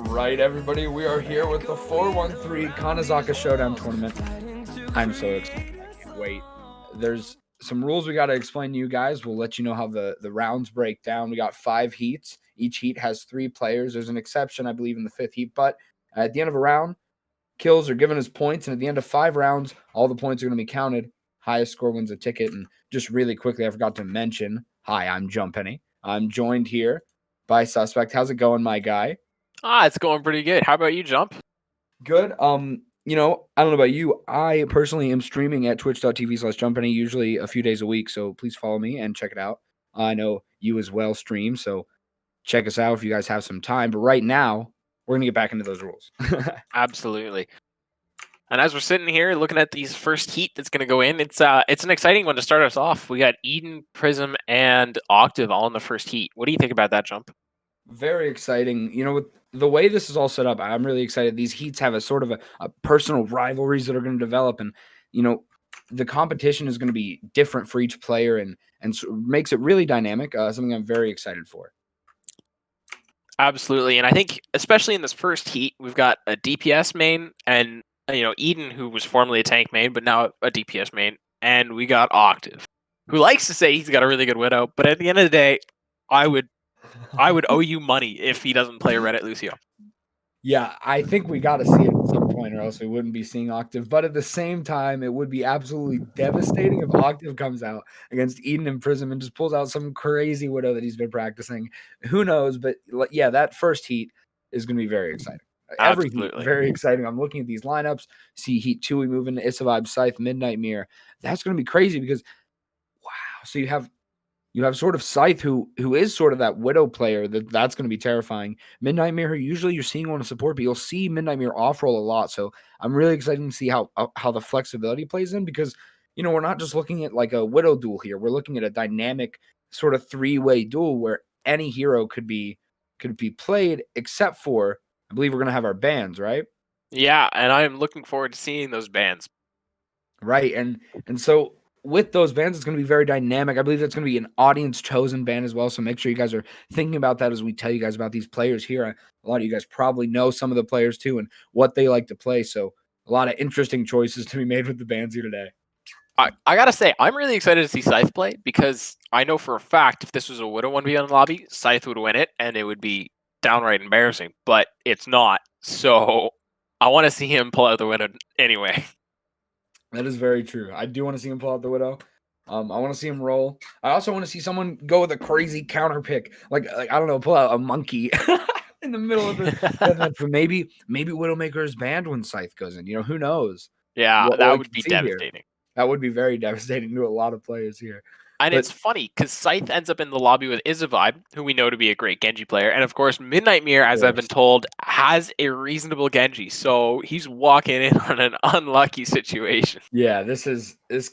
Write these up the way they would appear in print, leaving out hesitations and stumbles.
right, everybody, we are here with the 413 Kanezaka Showdown tournament. I'm so excited. I can't wait. There's some rules we got to explain to you guys. We'll let you know how the rounds break down. We got 5 heats. Each heat has 3 players. There's an exception, I believe, in the 5th heat. But at the end of a round, kills are given as points. And at the end of 5 rounds, all the points are going to be counted. Highest score wins a ticket. And just really quickly, I forgot to mention, hi, I'm Jumpenny. I'm joined here by Suspect. How's it going, my guy? It's going pretty good. How about you, Jump? Good. I don't know about you. I personally am streaming at twitch.tv/Jumpenny usually a few days a week, so please follow me and check it out. I know you as well stream, so check us out if you guys have some time. But right now, we're going to get back into those rules. Absolutely. And as we're sitting here looking at these first heat that's going to go in, it's an exciting one to start us off. We got Eden, Prism, and Octave all in the first heat. What do you think about that, Jump? Very exciting. With the way this is all set up, I'm really excited. These heats have a sort of a personal rivalries that are going to develop, and the competition is going to be different for each player, and so makes it really dynamic. Something I'm very excited for. Absolutely, and I think especially in this first heat, we've got a DPS main and Eden, who was formerly a tank main, but now a DPS main, and we got Octave, who likes to say he's got a really good widow, but at the end of the day, I would owe you money if he doesn't play Reddit Lucio. Yeah, I think we got to see it at some point, or else we wouldn't be seeing Octave. But at the same time, it would be absolutely devastating if Octave comes out against Eden and Prism and just pulls out some crazy widow that he's been practicing. Who knows? But yeah, that first heat is going to be very exciting. Every heat, very exciting. I'm looking at these lineups. See Heat 2, we move into Issa Scythe, Midnight Mirror. That's going to be crazy because, wow. So you have sort of Scythe, who is sort of that widow player. That's going to be terrifying. Midnight Mirror, usually you're seeing on a support, but you'll see Midnight Mirror off roll a lot. So I'm really excited to see how the flexibility plays in, because we're not just looking at like a widow duel here. We're looking at a dynamic sort of 3-way duel where any hero could be played, except for, I believe we're going to have our bans, right? Yeah, and I am looking forward to seeing those bans. Right, and so with those bans, it's going to be very dynamic. I believe that's going to be an audience-chosen ban as well, so make sure you guys are thinking about that as we tell you guys about these players here. A lot of you guys probably know some of the players too and what they like to play, so a lot of interesting choices to be made with the bans here today. I gotta say, I'm really excited to see Scythe play, because I know for a fact if this was a Widow 1v1 lobby, Scythe would win it, and it would be downright embarrassing, but it's not, so I want to see him pull out the Widow anyway. That is very true. I do want to see him pull out the Widow. I want to see him roll. I also want to see someone go with a crazy counter pick, like I don't know, pull out a monkey in the middle of the. But maybe Widowmaker is banned when Scythe goes in. Who knows? Yeah, that would be devastating. Here. That would be very devastating to a lot of players here. And it's funny, because Scythe ends up in the lobby with Issa, who we know to be a great Genji player. And of course, Midnight Mirror, as I've been told, has a reasonable Genji. So he's walking in on an unlucky situation. Yeah, this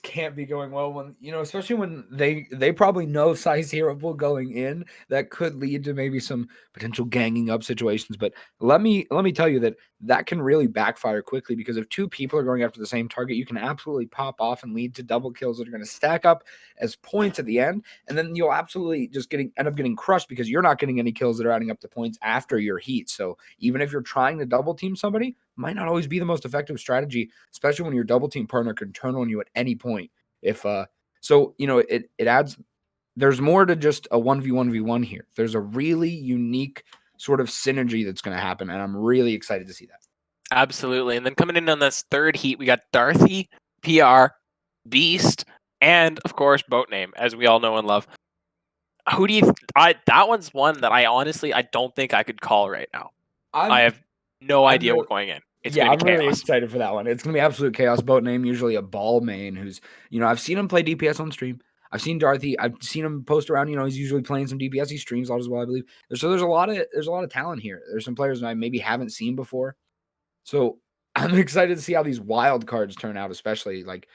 can't be going well when, especially when they probably know Scythe's hero pool going in. That could lead to maybe some potential ganging up situations. But let me tell you that can really backfire quickly, because if 2 people are going after the same target, you can absolutely pop off and lead to double kills that are going to stack up as points at the end, and then you'll absolutely just end up getting crushed because you're not getting any kills that are adding up to points after your heat. So even if you're trying to double team somebody, might not always be the most effective strategy, especially when your double team partner can turn on you at any point. If it adds, there's more to just a 1v1v1 here. There's a really unique sort of synergy that's going to happen, and I'm really excited to see that. Absolutely. And then coming in on this third heat, we got Darthy, PR, Beast, and of course Boat Name, as we all know and love. Who do you that one's one that I don't think I could call right now. I have no idea what's going in. I'm really excited for that one. It's going to be absolute chaos. Boat Name, usually a ball main, who's, I've seen him play DPS on stream. I've seen Darthy. I've seen him post around. He's usually playing some DPS. He streams a lot as well, I believe. So there's a lot of talent here. There's some players that I maybe haven't seen before. So I'm excited to see how these wild cards turn out, especially like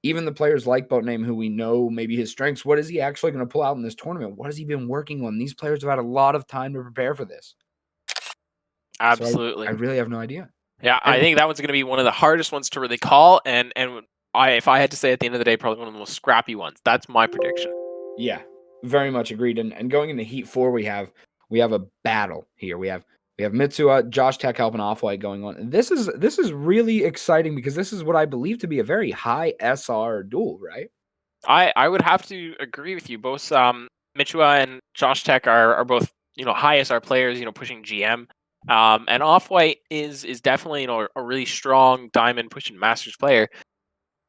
even the players like Boat Name, who we know maybe his strengths. What is he actually going to pull out in this tournament? What has he been working on? These players have had a lot of time to prepare for this. Absolutely. So I really have no idea. Yeah, I think that one's going to be one of the hardest ones to really call, and if I had to say at the end of the day, probably one of the most scrappy ones. That's my prediction. Yeah, very much agreed. And going into Heat 4, we have a battle here. We have We have Mitsuha, Josh Tech helping Off-White going on. This is really exciting because this is what I believe to be a very high SR duel, right? I would have to agree with you. Both Michua and Josh Tech are both high SR players. Pushing GM. And Off White is definitely a really strong diamond pushing Masters player.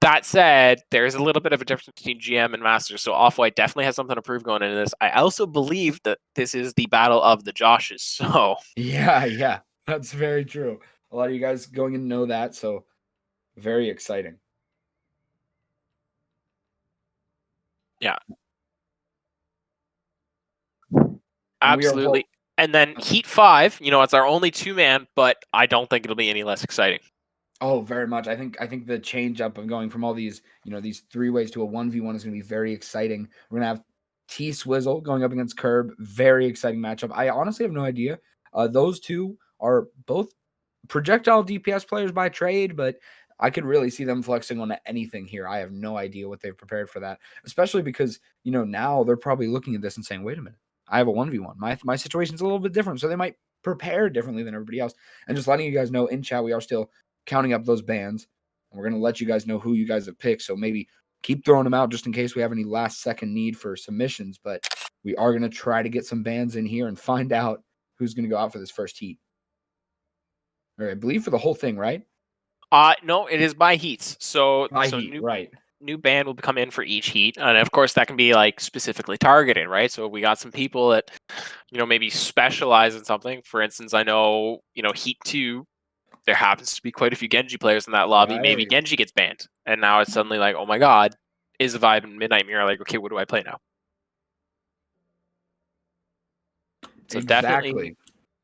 That said, there's a little bit of a difference between GM and Masters, so Off White definitely has something to prove going into this. I also believe that this is the battle of the Joshes. So Yeah, that's very true. A lot of you guys going to know that, so very exciting. yeah, And we are absolutely. And then Heat 5, it's our only 2-man, but I don't think it'll be any less exciting. Oh, very much. I think the change up of going from all these, these 3 ways to a 1v1 is going to be very exciting. We're going to have T Swizzle going up against Curb. Very exciting matchup. I honestly have no idea. Those two are both projectile DPS players by trade, but I could really see them flexing on anything here. I have no idea what they've prepared for that, especially because, now they're probably looking at this and saying, wait a minute, I have a 1v1. My situation's a little bit different. So they might prepare differently than everybody else. And just letting you guys know in chat, we are still counting up those bans. And we're going to let you guys know who you guys have picked. So maybe keep throwing them out just in case we have any last second need for submissions. But we are going to try to get some bans in here and find out who's going to go out for this first heat. Or I believe for the whole thing, right? No, it is by heats. So By heat, right. New band will come in for each heat, and of course that can be like specifically targeted, right? So we got some people that maybe specialize in something. For instance, I know Heat 2, there happens to be quite a few Genji players in that lobby. Maybe Right. Genji gets banned, and now it's suddenly like, oh my god, is the vibe in Midnight Mirror like, okay, what do I play now? So Exactly.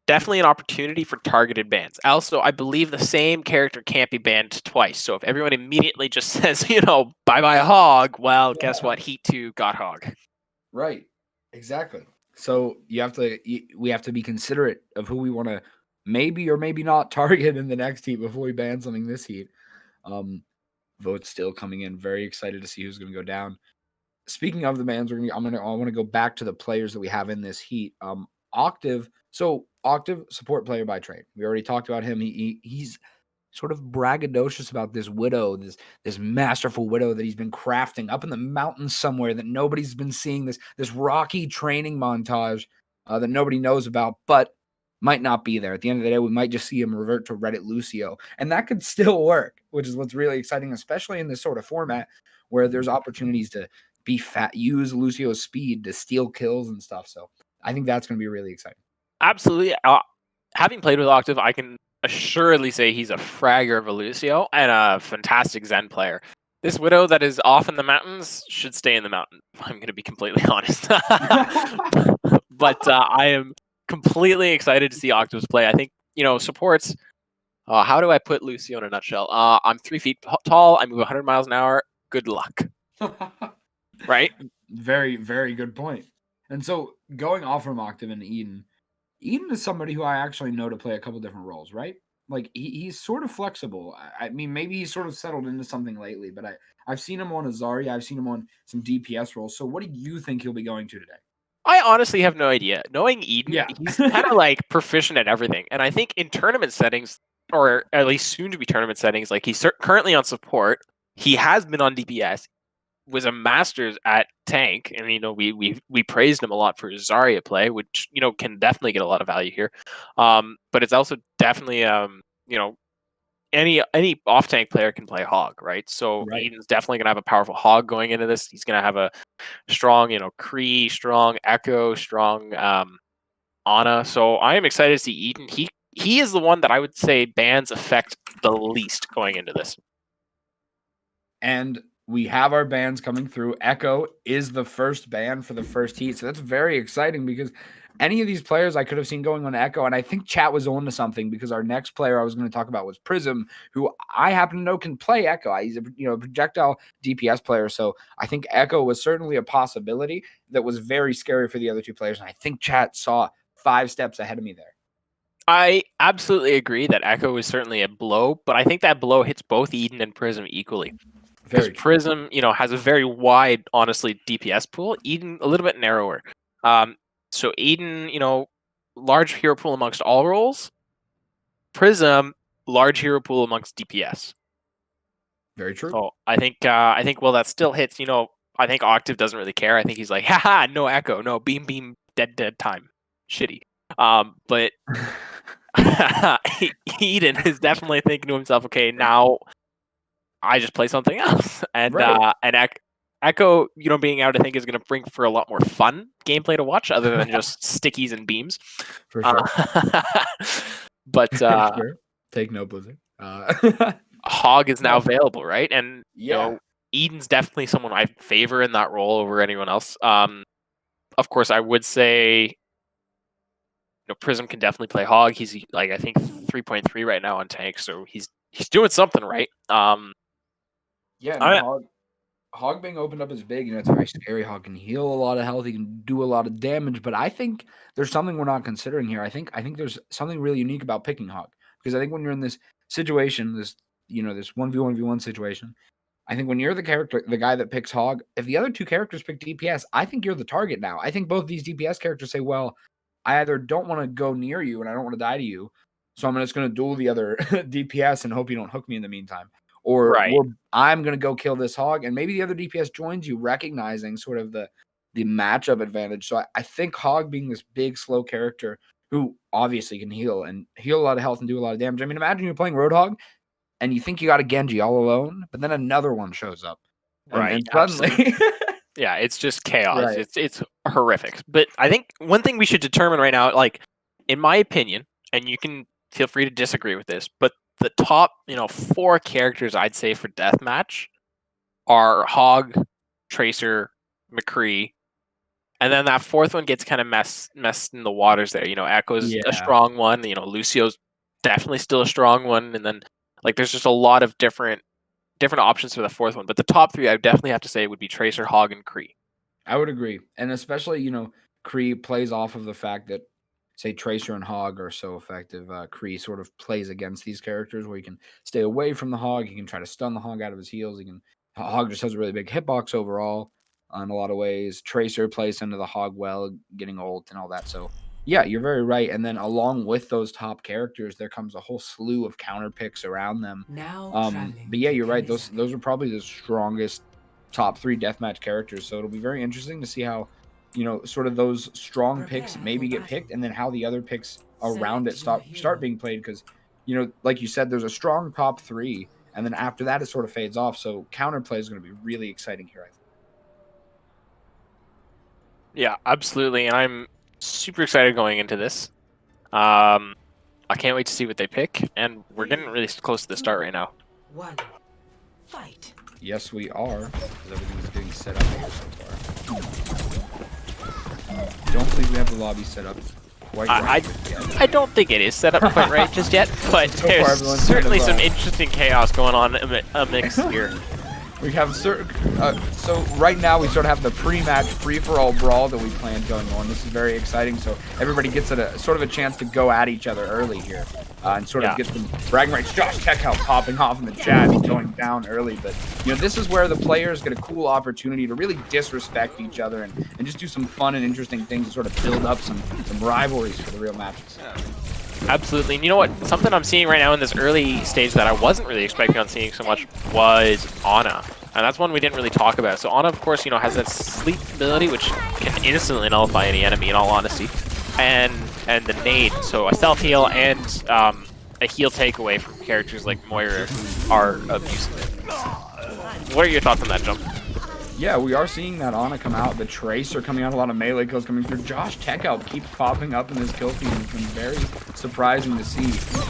definitely an opportunity for targeted bans. Also, I believe the same character can't be banned twice. So if everyone immediately just says, bye bye Hog, well, guess what? Heat 2 got Hog. Right. Exactly. So we have to be considerate of who we want to maybe or maybe not target in the next heat before we ban something this heat. Votes still coming in. Very excited to see who's going to go down. Speaking of the bans, I want to go back to the players that we have in this heat. Octave. So Octave, support player by trade. We already talked about him. He's sort of braggadocious about this widow, this masterful widow that he's been crafting up in the mountains somewhere that nobody's been seeing. This rocky training montage that nobody knows about, but might not be there. At the end of the day, we might just see him revert to Reddit Lucio, and that could still work, which is what's really exciting, especially in this sort of format where there's opportunities to be fat, use Lucio's speed to steal kills and stuff. So I think that's going to be really exciting. Absolutely. Having played with Octave, I can assuredly say he's a fragger of a Lucio and a fantastic Zen player. This Widow that is off in the mountains should stay in the mountain. I'm going to be completely honest. But I am completely excited to see Octaves play. I think, supports. How do I put Lucio in a nutshell? I'm 3 feet tall. I move 100 miles an hour. Good luck. Right? Very, very good point. And so going off from Octave and Eden is somebody who I actually know to play a couple different roles, right? Like he's sort of flexible. I mean, maybe he's sort of settled into something lately, but I've seen him on a Zarya. I've seen him on some DPS roles. So what do you think he'll be going to today? I honestly have no idea. Knowing Eden, Yeah. he's kind of like proficient at everything. And I think in tournament settings, or at least soon to be tournament settings, like he's currently on support. He has been on DPS, was a masters at tank, and we praised him a lot for his Zarya play, which can definitely get a lot of value here. But it's also definitely any off tank player can play Hog, right? So Right. Eden's definitely gonna have a powerful Hog going into this. He's gonna have a strong, Kree, strong Echo, strong Ana. So I am excited to see Eden. He is the one that I would say bans affect the least going into this. And we have our bans coming through. Echo is the first ban for the first heat. So that's very exciting because any of these players I could have seen going on Echo. And I think chat was on to something because our next player I was going to talk about was Prism, who I happen to know can play Echo. He's a projectile DPS player. So I think Echo was certainly a possibility that was very scary for the other two players. And I think chat saw 5 steps ahead of me there. I absolutely agree that Echo is certainly a blow, but I think that blow hits both Eden and Prism equally. Because Prism, has a very wide, honestly, DPS pool. Eden a little bit narrower. So Eden, large hero pool amongst all roles. Prism, large hero pool amongst DPS. Very true. So I think well that still hits. I think Octave doesn't really care. I think he's like, haha, no echo, no beam, dead time, shitty. But Eden is definitely thinking to himself, okay, now I just play something else, and Right. Echo, being out, I think is going to bring for a lot more fun gameplay to watch, other than just stickies and beams. For sure. But Sure. Take no Blizzard. Hog is now available, right? And Yeah. Eden's definitely someone I favor in that role over anyone else. Of course, I would say Prism can definitely play Hog. He's like I think 3.3 right now on tank, so he's doing something right. Yeah, and Hog being opened up is big. It's very scary. Hog can heal a lot of health. He can do a lot of damage. But I think there's something we're not considering here. I think there's something really unique about picking Hog, because I think when you're in this situation, this 1v1v1 situation, I think when you're the guy that picks Hog, if the other two characters pick DPS, I think you're the target now. I think both these DPS characters say, well, I either don't want to go near you and I don't want to die to you, so I'm just going to duel the other DPS and hope you don't hook me in the meantime. Or right. I'm going to go kill this Hog, and maybe the other DPS joins you, recognizing sort of the matchup advantage. So I think Hog being this big, slow character who obviously can heal a lot of health and do a lot of damage. I mean, imagine you're playing Roadhog and you think you got a Genji all alone, but then another one shows up. And suddenly... Yeah, it's just chaos. Right. It's horrific. But I think one thing we should determine right now, like, in my opinion, and you can feel free to disagree with this, but the top, 4 characters I'd say for deathmatch are Hog, Tracer, McCree, and then that fourth one gets kind of messed in the waters there. Echo's a strong one. Lucio's definitely still a strong one, and then like there's just a lot of different options for the fourth one. But the top 3, I definitely have to say, would be Tracer, Hog, and Kree. I would agree, and especially Kree plays off of the fact that, say, Tracer and Hog are so effective. Kree sort of plays against these characters where he can stay away from the Hog. He can try to stun the Hog out of his heals. Hog just has a really big hitbox overall in a lot of ways. Tracer plays into the Hog well, getting ult and all that. So yeah, you're very right. And then along with those top characters, there comes a whole slew of counter picks around them. But yeah, you're right. Those are probably the strongest top 3 deathmatch characters. So it'll be very interesting to see how sort of those strong picks maybe get picked, and then how the other picks around it start being played. Because, like you said, there's a strong top 3, and then after that, it sort of fades off. So counterplay is going to be really exciting here, I think. Yeah, absolutely. And I'm super excited going into this. I can't wait to see what they pick, and we're getting really close to the start right now. Fight. Yes, we are, because everything's getting set up here so far. Don't believe we have the lobby set up quite right yet. I don't think it is set up quite right just yet, but so there's certainly some interesting chaos going on amidst here. We have so right now we sort of have the pre-match free-for-all brawl that we planned going on. This is very exciting. So everybody gets a chance to go at each other early here, and sort of get some bragging rights. Josh Techhouse popping off in the chat, he's going down early. But this is where the players get a cool opportunity to really disrespect each other and just do some fun and interesting things to sort of build up some rivalries for the real matches. Absolutely. And you know what? Something I'm seeing right now in this early stage that I wasn't really expecting on seeing so much was Ana. And that's one we didn't really talk about. So Ana, of course, has that sleep ability, which can instantly nullify any enemy, in all honesty. And the nade, so a self-heal and a heal takeaway from characters like Moira who are abusive. What are your thoughts on that, Jump? Yeah, we are seeing that Ana come out. The Tracer coming out, a lot of melee kills coming through. Josh Techhouse keeps popping up in this kill feed. It's been very surprising to see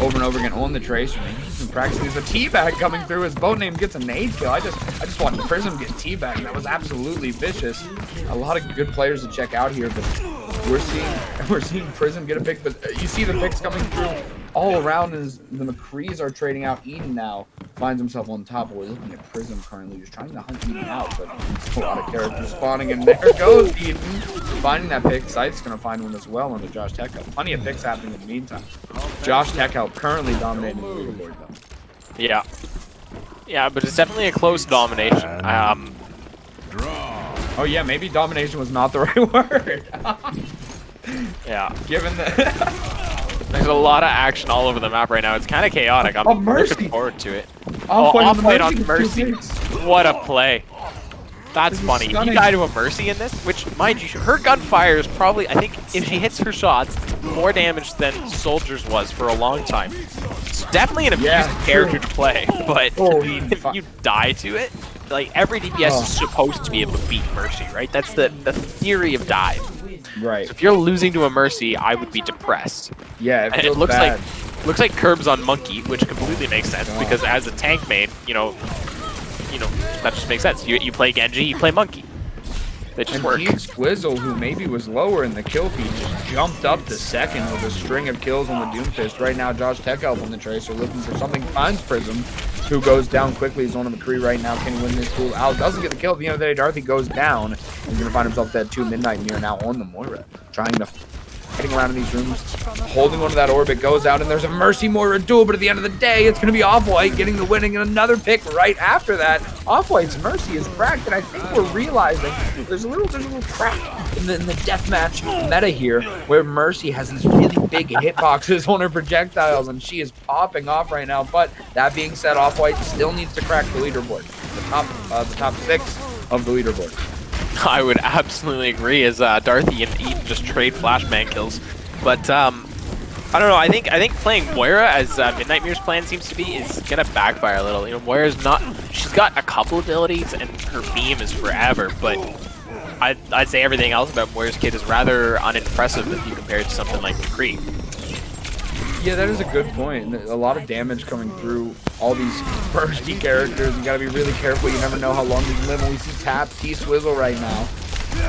over and over again on the Tracer. He's been practicing. There's a teabag coming through. His boat name gets a nade kill. I just watched Prism get teabagged. That was absolutely vicious. A lot of good players to check out here, but we're seeing Prism get a pick. But you see the picks coming through all around as the McCrees are trading out. Eden now finds himself on top. We're looking at Prism currently, who's trying to hunt Eden out, but a lot of characters spawning, and there goes Eden finding that pick. Sight's going to find one as well under Josh Techhouse. Plenty of picks happening in the meantime. Josh Techhouse currently dominating the leaderboard, though. Yeah, but it's definitely a close domination. Oh yeah, maybe domination was not the right word. Yeah. Given the There's a lot of action all over the map right now. It's kind of chaotic. I'm looking forward to it. Off-white on Mercy. What a play. That's funny. If you die to a Mercy in this, which, mind you, her gunfire is probably, I think, if she hits her shots, more damage than Soldier's was for a long time. It's definitely an abused character to play, but if you die to it, like, every DPS is supposed to be able to beat Mercy, right? That's the theory of dive. Right. So if you're losing to a Mercy, I would be depressed. Yeah, it looks bad. Looks like Curb's on Monkey, which completely makes sense because as a tank main, you know, that just makes sense. You play Genji, you play Monkey. They just work. Squizzle, who maybe was lower in the kill feed, just jumped up to second with a string of kills on the Doomfist. Right now, Josh Techhelp on the Tracer looking for something, finds Prism, who goes down quickly. He's on a McCree right now. Can he win this pool? Al doesn't get the kill. At the end of the day, Darthy goes down. He's going to find himself dead too. Midnight Mirror now on the Moira, trying to getting around in these rooms, holding onto that orbit, goes out, and there's a Mercy Moira duel, but at the end of the day, it's going to be Off-White getting the winning and another pick right after that. Off-White's Mercy is cracked, and I think we're realizing there's a little crack in the deathmatch meta here, where Mercy has these really big hitboxes on her projectiles, and she is popping off right now. But that being said, Off-White still needs to crack the leaderboard, the top 6 of the leaderboard. I would absolutely agree as Darthy and Eden just trade flashbang kills. But I don't know, I think playing Moira as Midnight Mirror's plan seems to be is gonna backfire a little. You know, Moira's not, she's got a couple abilities and her beam is forever, but I'd say everything else about Moira's kit is rather unimpressive if you compare it to something like McCree. Yeah, that is a good point. A lot of damage coming through all these bursty characters. You gotta be really careful. You never know how long these live. We see Tap T-Swizzle right now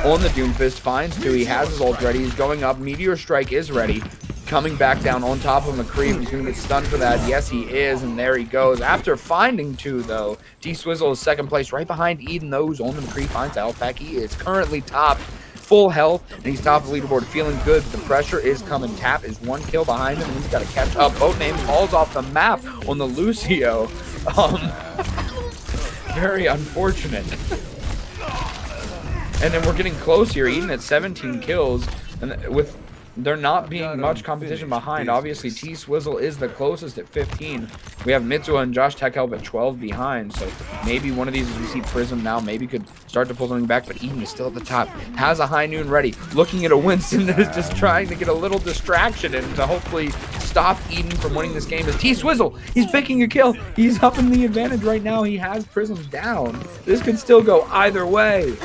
on the Doomfist. Finds 2. He has his ult ready. He's going up. Meteor Strike is ready. Coming back down on top of McCree. He's gonna get stunned for that. Yes, he is, and there he goes. After finding 2, though, T-Swizzle is second place, right behind Eden. Those on the McCree finds Outback. He is currently top. Full health, and he's top of the leaderboard, feeling good. The pressure is coming. Tap is 1 kill behind him, and he's got to catch up. Boat name falls off the map on the Lucio. Very unfortunate. And then we're getting close here. Eden at 17 kills, and with there not being much competition behind, obviously T-Swizzle is the closest at 15. We have Mitsuha and Josh Techhelp at 12 behind, so maybe one of these, as we see Prism now, maybe could start to pull something back, but Eden is still at the top. Has a High Noon ready, looking at a Winston that is just trying to get a little distraction and to hopefully stop Eden from winning this game. As T-Swizzle, he's picking a kill. He's up in the advantage right now. He has Prism down. This could still go either way.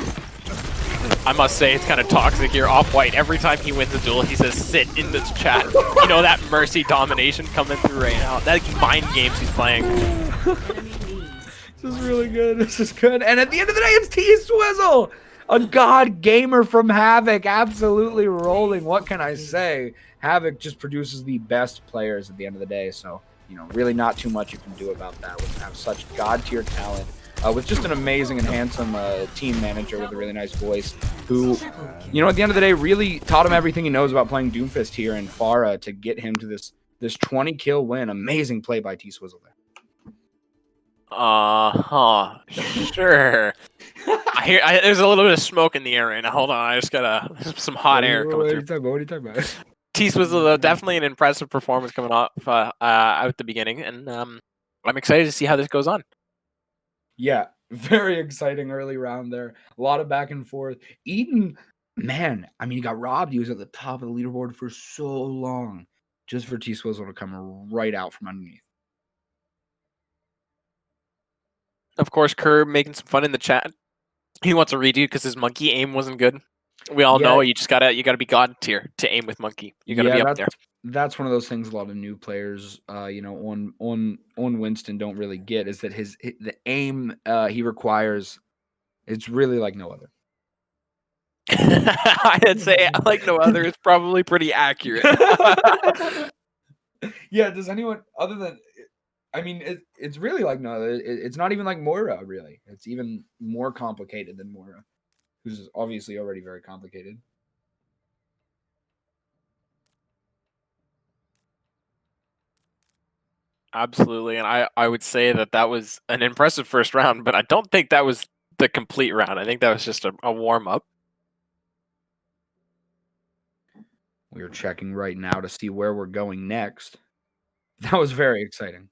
I must say, it's kind of toxic here. Off-White, every time he wins a duel, he says, sit in this chat. You know, that Mercy domination coming through right now. That mind games he's playing. This is really good. This is good. And at the end of the day, it's T-Swizzle! A god gamer from Havoc, absolutely rolling. What can I say? Havoc just produces the best players at the end of the day, so, you know, really not too much you can do about that when you have such god-tier talent. With just an amazing and handsome team manager with a really nice voice who, you know, at the end of the day, really taught him everything he knows about playing Doomfist here in Pharah to get him to this 20-kill win. Amazing play by T-Swizzle there. Sure. There's a little bit of smoke in the air right now. Hold on, I just got some hot air coming through. What are you talking about? T-Swizzle, though, definitely an impressive performance coming off out at the beginning, and I'm excited to see how this goes on. Yeah, very exciting early round there. A lot of back and forth. Eden, man, I mean, he got robbed. He was at the top of the leaderboard for so long just for T-Swizzle to come right out from underneath. Of course, Curb making some fun in the chat. He wants a redo because his monkey aim wasn't good. We all know you gotta be god tier to aim with monkey. You gotta be up there. That's one of those things a lot of new players, you know, on Winston don't really get, is that the aim he requires, it's really like no other. I'd say like no other is probably pretty accurate. Yeah, does anyone other than, I mean, it's really like no other. It's not even like Moira, really. It's even more complicated than Moira, who's obviously already very complicated. Absolutely, and I would say that was an impressive first round, but I don't think that was the complete round. I think that was just a warm-up. We are checking right now to see where we're going next. That was very exciting.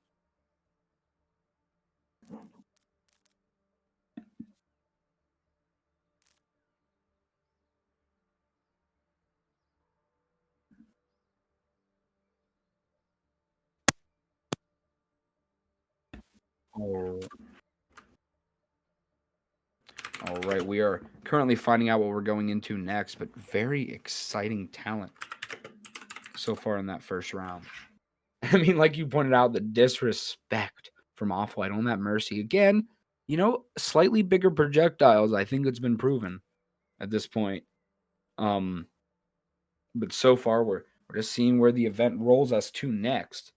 Oh. All right, we are currently finding out what we're going into next, but very exciting talent so far in that first round. I mean, like you pointed out, the disrespect from Off-White on that Mercy. Again, slightly bigger projectiles. I think it's been proven at this point. But so far, we're just seeing where the event rolls us to next.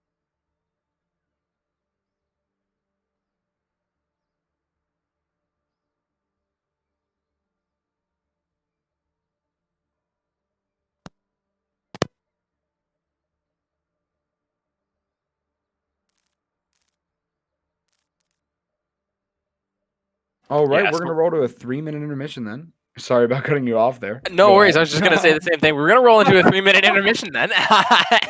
All right, Yeah, we're going to roll to a 3-minute intermission then. Sorry about cutting you off there. no Go worries. I ahead. was just gonna say the same thing. We're gonna roll into a 3-minute intermission then,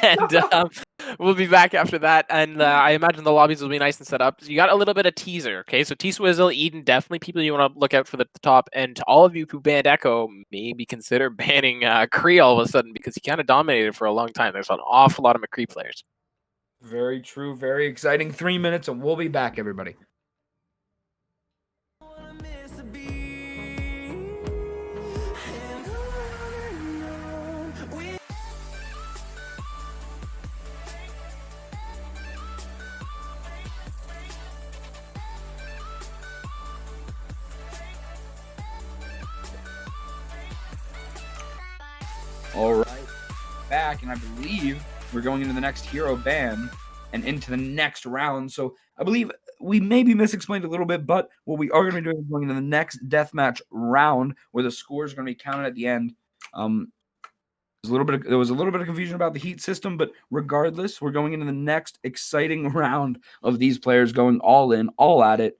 and we'll be back after that. And I imagine the lobbies will be nice and set up. So you got a little bit of teaser, okay? So T-Swizzle, Eden, definitely people you want to look out for the top. And to all of you who banned Echo, maybe consider banning Kree all of a sudden because he kind of dominated for a long time. There's an awful lot of McCree players. Very true. Very exciting. 3 minutes, and we'll be back, everybody. All right, back, and I believe we're going into the next hero ban and into the next round. So I believe we maybe misexplained a little bit, but what we are going to be doing is going into the next deathmatch round where the scores are going to be counted at the end. There was a little bit of confusion about the heat system, but regardless, we're going into the next exciting round of these players going all in, all at it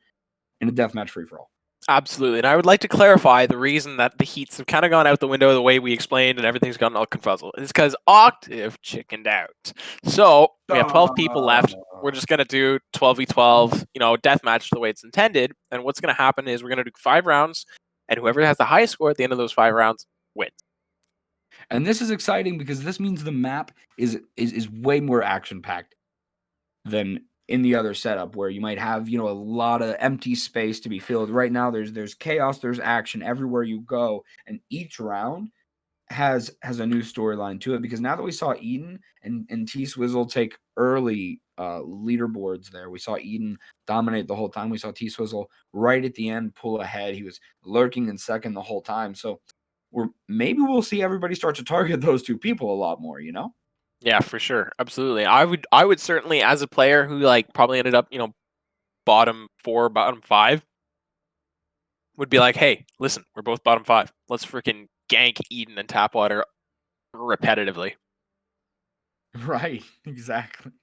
in a deathmatch free for all. Absolutely. And I would like to clarify the reason that the heats have kind of gone out the window the way we explained and everything's gotten all confuzzled. It's because Octave chickened out. So we have 12 people left. We're just going to do 12v12, deathmatch the way it's intended. And what's going to happen is we're going to do 5 rounds, and whoever has the highest score at the end of those 5 rounds wins. And this is exciting because this means the map is way more action-packed than in the other setup where you might have, a lot of empty space to be filled. Right now there's chaos, there's action everywhere you go, and each round has a new storyline to it because now that we saw Eden and T-Swizzle take early leaderboards there, we saw Eden dominate the whole time. We saw T-Swizzle right at the end pull ahead. He was lurking in second the whole time. So maybe we'll see everybody start to target those two people a lot more, Yeah, for sure. Absolutely. I would certainly, as a player who probably ended up, bottom 4, bottom 5, would be like, hey, listen, we're both bottom 5. Let's freaking gank Eden and Tapwater repetitively. Right, exactly.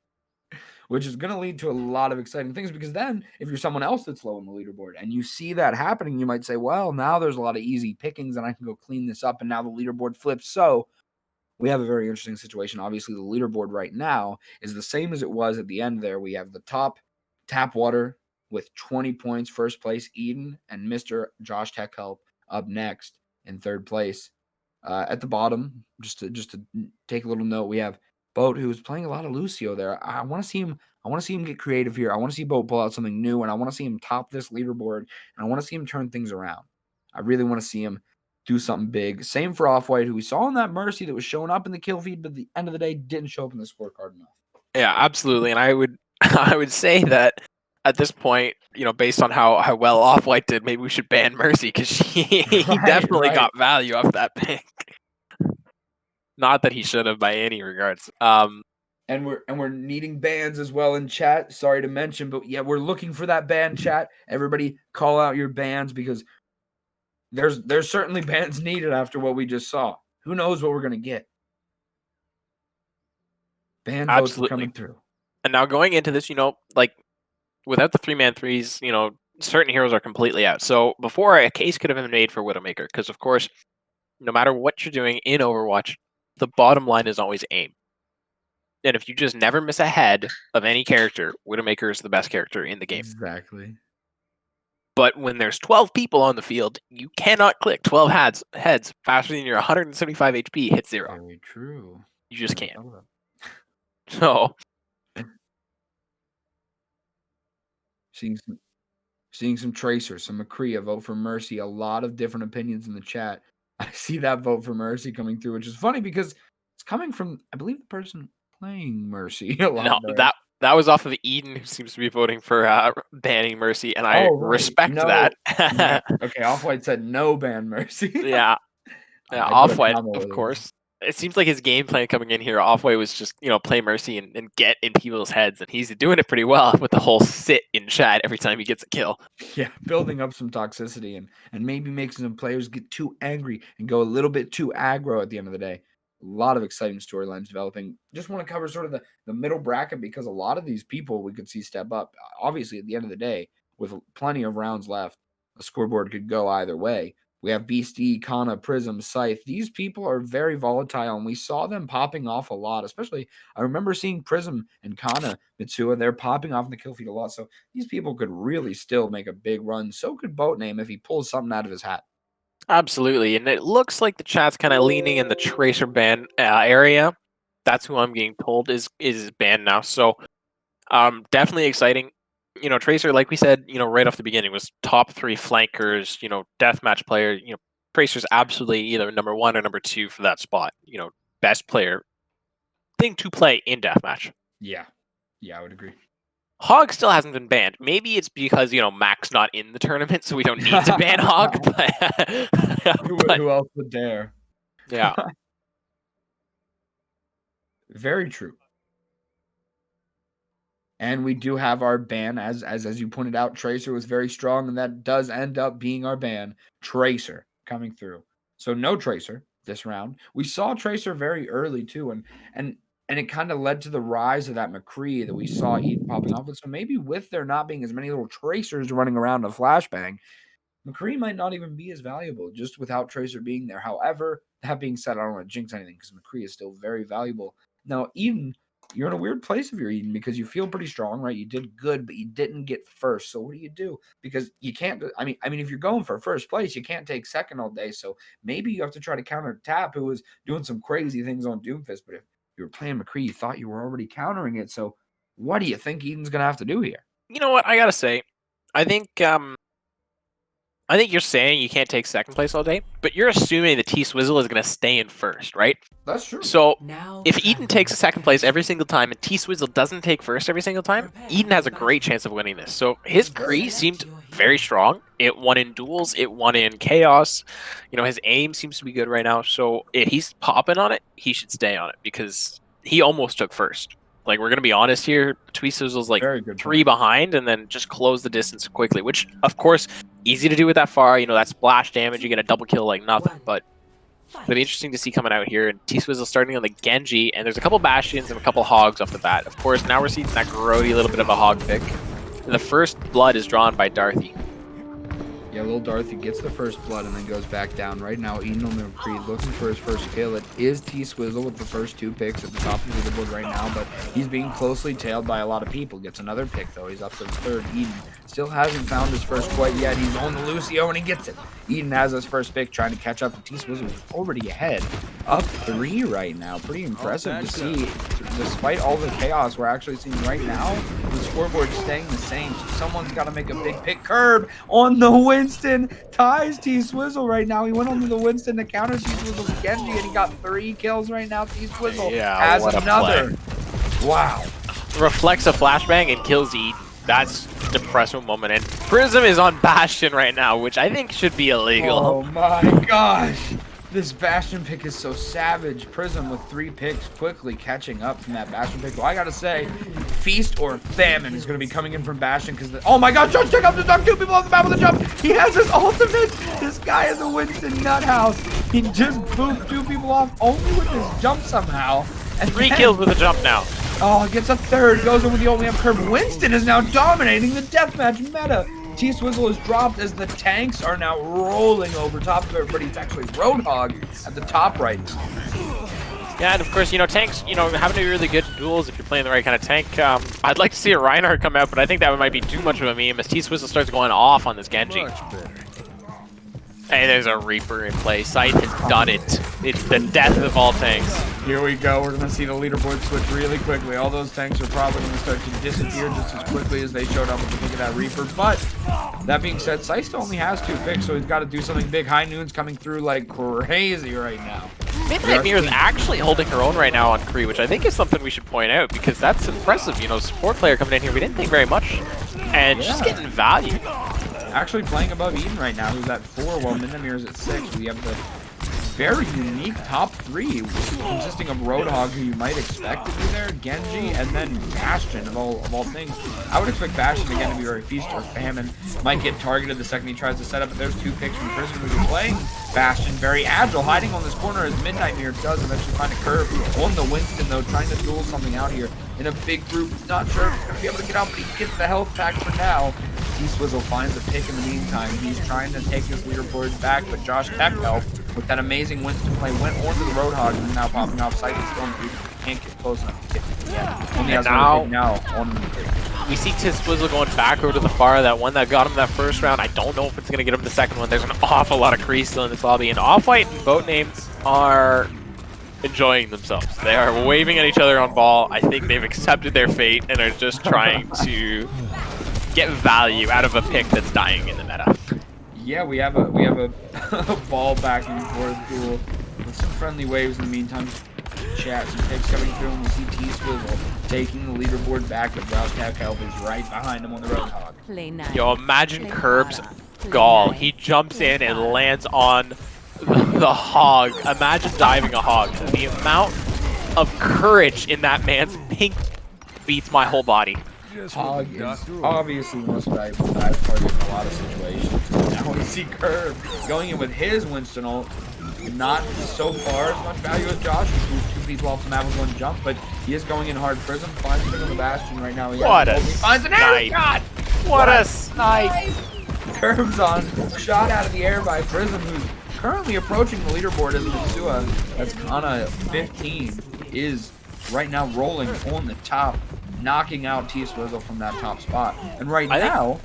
Which is going to lead to a lot of exciting things because then if you're someone else that's low on the leaderboard and you see that happening, you might say, well, now there's a lot of easy pickings and I can go clean this up and now the leaderboard flips. So we have a very interesting situation. Obviously, the leaderboard right now is the same as it was at the end there. We have the top Tapwater with 20 points, first place, Eden, and Mr. Josh Tech Help up next in third place. At the bottom, just to take a little note, we have Boat, who's playing a lot of Lucio there. I want to see him get creative here. I want to see Boat pull out something new, and I want to see him top this leaderboard, and I want to see him turn things around. I really want to see him do something big. Same for Off-White, who we saw in that Mercy that was showing up in the kill feed, but at the end of the day didn't show up in the scorecard enough. Yeah, absolutely. And I would say that at this point, based on how well Off-White did, maybe we should ban Mercy because he definitely got value off that pick. Not that he should have by any regards. And we're needing bans as well in chat. Sorry to mention, but yeah, we're looking for that ban chat. Everybody call out your bans because there's certainly bans needed after what we just saw. Who knows what we're gonna get? Ban votes are coming through. And now going into this, without the 3-man threes, certain heroes are completely out. So before, a case could have been made for Widowmaker because, of course, no matter what you're doing in Overwatch, the bottom line is always aim. And if you just never miss a head of any character, Widowmaker is the best character in the game. Exactly. But when there's 12 people on the field, you cannot click 12 heads faster than your 175 HP hit 0. Very true. You just can't. So seeing some Tracer, some McCree, a vote for Mercy, a lot of different opinions in the chat. I see that vote for Mercy coming through, which is funny because it's coming from, I believe, the person playing Mercy a lot. No, that was off of Eden, who seems to be voting for banning Mercy, and I respect that. Yeah. Okay, Off-White said no ban Mercy. Yeah, Off-White, of course. It seems like his game plan coming in here, Off-White was just, play Mercy and get in people's heads, and he's doing it pretty well with the whole sit in chat every time he gets a kill. Yeah, building up some toxicity and maybe making some players get too angry and go a little bit too aggro at the end of the day. A lot of exciting storylines developing. Just want to cover sort of the middle bracket because a lot of these people we could see step up. Obviously, at the end of the day, with plenty of rounds left, the scoreboard could go either way. We have Beastie, Kana, Prism, Scythe. These people are very volatile, and we saw them popping off a lot. Especially, I remember seeing Prism and Kana, Mitsuha, they're popping off in the kill feed a lot. So these people could really still make a big run. So could Boatname if he pulls something out of his hat. Absolutely, and it looks like the chat's kind of leaning in the Tracer ban area. That's who I'm getting told is banned now. So definitely exciting. Tracer, like we said, right off the beginning, was top 3 flankers, deathmatch player. Tracer's absolutely either number 1 or number 2 for that spot. Best player thing to play in deathmatch. Yeah, I would agree. Hog still hasn't been banned. Maybe it's because, Mac's not in the tournament, so we don't need to ban Hog. But who else would dare? Yeah. Very true. And we do have our ban, as you pointed out, Tracer was very strong, and that does end up being our ban. Tracer coming through. So no Tracer this round. We saw Tracer very early too, and it kind of led to the rise of that McCree that we saw Eden popping off with. So maybe with there not being as many little Tracers running around a flashbang, McCree might not even be as valuable just without Tracer being there. However, that being said, I don't want to jinx anything because McCree is still very valuable. Now, Eden, you're in a weird place if you're Eden because you feel pretty strong, right? You did good, but you didn't get first. So what do? Because you can't. I mean, if you're going for first place, you can't take second all day. So maybe you have to try to counter Tap, who was doing some crazy things on Doomfist. But if you were playing McCree, you thought you were already countering it. So what do you think Eden's gonna have to do here? You know what? I gotta say, I think you're saying you can't take second place all day, but you're assuming the T-Swizzle is going to stay in first, right? That's true. So if Eden takes a second place every single time and T-Swizzle doesn't take first every single time, Eden has a great chance of winning this. So his Kree seemed very strong. It won in duels. It won in chaos. His aim seems to be good right now. So if he's popping on it, he should stay on it because he almost took first. Like, we're going to be honest here, T-Swizzle's like 3 behind and then just close the distance quickly, which, of course, easy to do with that far. That splash damage, you get a double kill like nothing, but it'll be interesting to see coming out here. And T-Swizzle starting on the Genji, and there's a couple Bastions and a couple Hogs off the bat. Of course, now we're seeing that grody little bit of a Hog pick. And the first blood is drawn by Darthy. Yeah, little Darthy gets the first blood and then goes back down. Right now, Eden on the McCree looking for his first kill. It is T-Swizzle with the first 2 picks at the top of the leaderboard right now, but he's being closely tailed by a lot of people. Gets another pick, though. He's up to the 3rd. Eden still hasn't found his first quite yet. He's on the Lucio, and he gets it. Eden has his first pick, trying to catch up to T-Swizzle, who's already ahead. Up 3 right now. Pretty impressive to see. Despite all the chaos we're actually seeing right now, the scoreboard is staying the same. So someone's got to make a big pick. Curb on the Winston ties T-Swizzle right now. He went onto the Winston to counter T-Swizzle's Genji, and he got 3 kills right now. T-Swizzle has another. Wow. Reflects a flashbang and kills Eden. That's a depressing moment. And Prism is on Bastion right now, which I think should be illegal. Oh my gosh. This Bastion pick is so savage. Prism with 3 picks quickly catching up from that Bastion pick. Well, I gotta say, Feast or Famine is gonna be coming in from Bastion because oh my god, check out the dunk, 2 people on the map with a jump. He has his ultimate. This guy is a Winston nuthouse. He just booped 2 people off only with his jump somehow. And 3 kills with a jump now. Oh, gets a 3rd, goes in with the only up curve. Winston is now dominating the deathmatch meta. T-Swizzle is dropped as the tanks are now rolling over top of everybody. It's actually Roadhog at the top right now. Yeah, and of course, tanks, having to be really good duels if you're playing the right kind of tank. I'd like to see a Reinhardt come out, but I think that might be too much of a meme as T-Swizzle starts going off on this Genji. Hey, there's a Reaper in play. Scythe has done it. It's the death of all tanks. Here we go. We're going to see the leaderboard switch really quickly. All those tanks are probably going to start to disappear just as quickly as they showed up with the pick of that Reaper. But that being said, Scythe only has 2 picks, so he's got to do something big. High Noon's coming through like crazy right now. Midnight Mirror is actually holding her own right now on Kree, which I think is something we should point out because that's impressive. Support player coming in here. We didn't think very much, and she's getting value. Actually playing above Eden right now, who's at 4, while Minamir's at 6. We have the very unique top 3, consisting of Roadhog, who you might expect to be there, Genji, and then Bastion, of all things. I would expect Bastion again to be very feast or famine. Might get targeted the second he tries to set up, but there's 2 picks from Prism, who's playing Bastion, very agile, hiding on this corner as Midnight Mirror does eventually find a curve on the Winston, though, trying to duel something out here in a big group. Not sure if he's going to be able to get out, but he gets the health pack for now. T-Swizzle finds a pick in the meantime. He's trying to take his leaderboard back, but Josh Techno, with that amazing Winston play, went onto the Roadhog and is now popping off. Sight is still in the can't get close enough to get it yet. Only has one now on the pick. We see T-Swizzle going back over to the far. That one that got him that first round, I don't know if it's going to get him the second one. There's an awful lot of Kree still in this lobby, and Off-White and Boat Names are enjoying themselves. They are waving at each other on ball. I think they've accepted their fate and are just trying to get value out of a pick that's dying in the meta. Yeah, we have a ball back and forth duel with some friendly waves in the meantime. Chat, some picks coming through, and we see T-Swizzle taking the leaderboard back, but Josh Tech Help is right behind him on the Roadhog. Yo, imagine Curb's gall. He jumps in and lands on the hog. Imagine diving a hog. The amount of courage in that man's pink beats my whole body. Hog is obviously the most valuable dive party in a lot of situations. Now we see Curb going in with his Winston ult. Not so far as much value as Josh, who's 2 people off the map with 1 jump, but he is going in hard. Prism finds him on the Bastion right now. What a finds an air shot! What a snipe! Curbs on, shot out of the air by Prism, who's currently approaching the leaderboard as Mitsua. That's Kana 15 is right now rolling on the top, knocking out T-Swizzle from that top spot. And right now,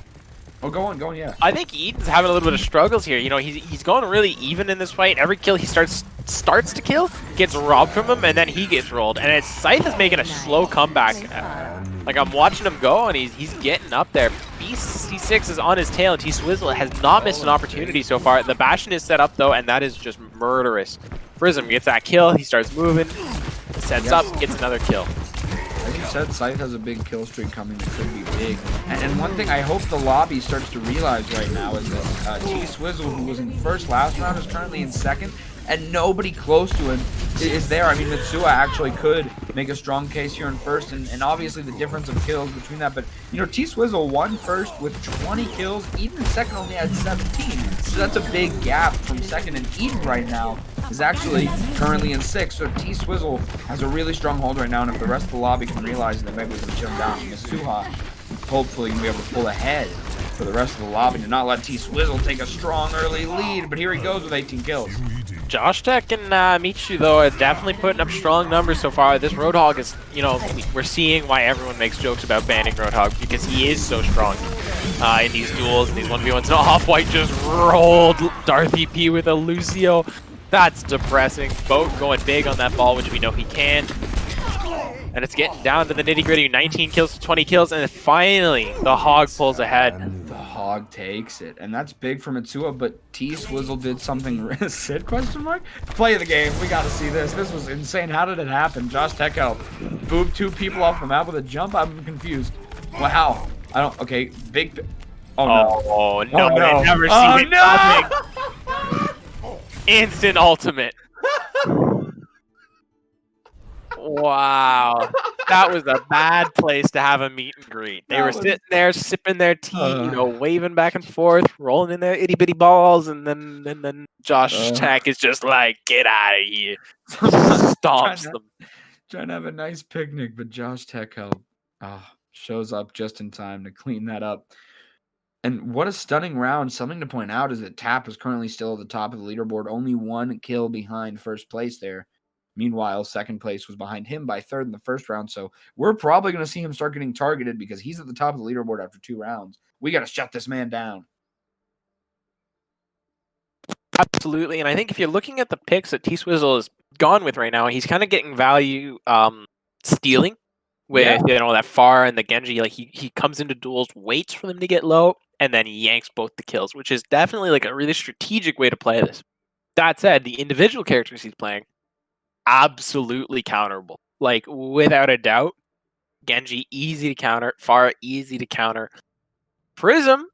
go on, yeah. I think Eden's having a little bit of struggles here. He's going really even in this fight. Every kill he starts to kill gets robbed from him, and then he gets rolled. And Scythe is making a slow comeback. Like, I'm watching him go, and he's getting up there. BC6 is on his tail, and T-Swizzle has not missed an opportunity so far. The Bastion is set up, though, and that is just murderous. Prism gets that kill. He starts moving, sets up, gets another kill. As you said, Scythe has a big kill streak coming that could be big. And one thing I hope the lobby starts to realize right now is that T-Swizzle, who was in first last round, is currently in second, and nobody close to him is there. I mean, Mitsua actually could make a strong case here in first, and obviously the difference of kills between that. But, T-Swizzle won first with 20 kills. Eden second only had 17. So that's a big gap from second. And Eden right now is actually currently in 6th. So T-Swizzle has a really strong hold right now. And if the rest of the lobby can realize that, maybe we can chill him down. Misuha hopefully can be able to pull ahead for the rest of the lobby to not let T-Swizzle take a strong early lead. But here he goes with 18 kills. Josh Tech and Michu, though, are definitely putting up strong numbers so far. This Roadhog is, we're seeing why everyone makes jokes about banning Roadhog, because he is so strong in these duels, in these 1v1s. And Off-White just rolled Darth EP with a Lucio. That's depressing. Boat going big on that ball, which we know he can. And it's getting down to the nitty-gritty. 19 kills to 20 kills, and then finally the Hog pulls ahead. The Hog takes it, and that's big for Mitsua, but T-Swizzle did something. Sid, question mark? Play the game. We got to see this. This was insane. How did it happen? Josh Techel booped 2 people off the map with a jump? I'm confused. Wow. Okay, big... Oh, no. Oh, no. No. I never seen it coming. Instant ultimate. Wow, that was a bad place to have a meet and greet. They were sitting there sipping their tea, waving back and forth, rolling in their itty bitty balls, and then Josh Tech is just like, "Get out of here!" Stomps them. Trying to have a nice picnic, but Josh Tech shows up just in time to clean that up. And what a stunning round. Something to point out is that Tap is currently still at the top of the leaderboard, only 1 kill behind first place there. Meanwhile, second place was behind him by third in the first round. So we're probably going to see him start getting targeted because he's at the top of the leaderboard after 2 rounds. We got to shut this man down. Absolutely, and I think if you're looking at the picks that T-Swizzle is gone with right now, he's kind of getting value stealing with that Pharah and the Genji. Like he comes into duels, waits for them to get low, and then he yanks both the kills, which is definitely like a really strategic way to play this. That said, the individual characters he's playing, absolutely counterable. Like without a doubt, Genji easy to counter, Pharah easy to counter. Prism,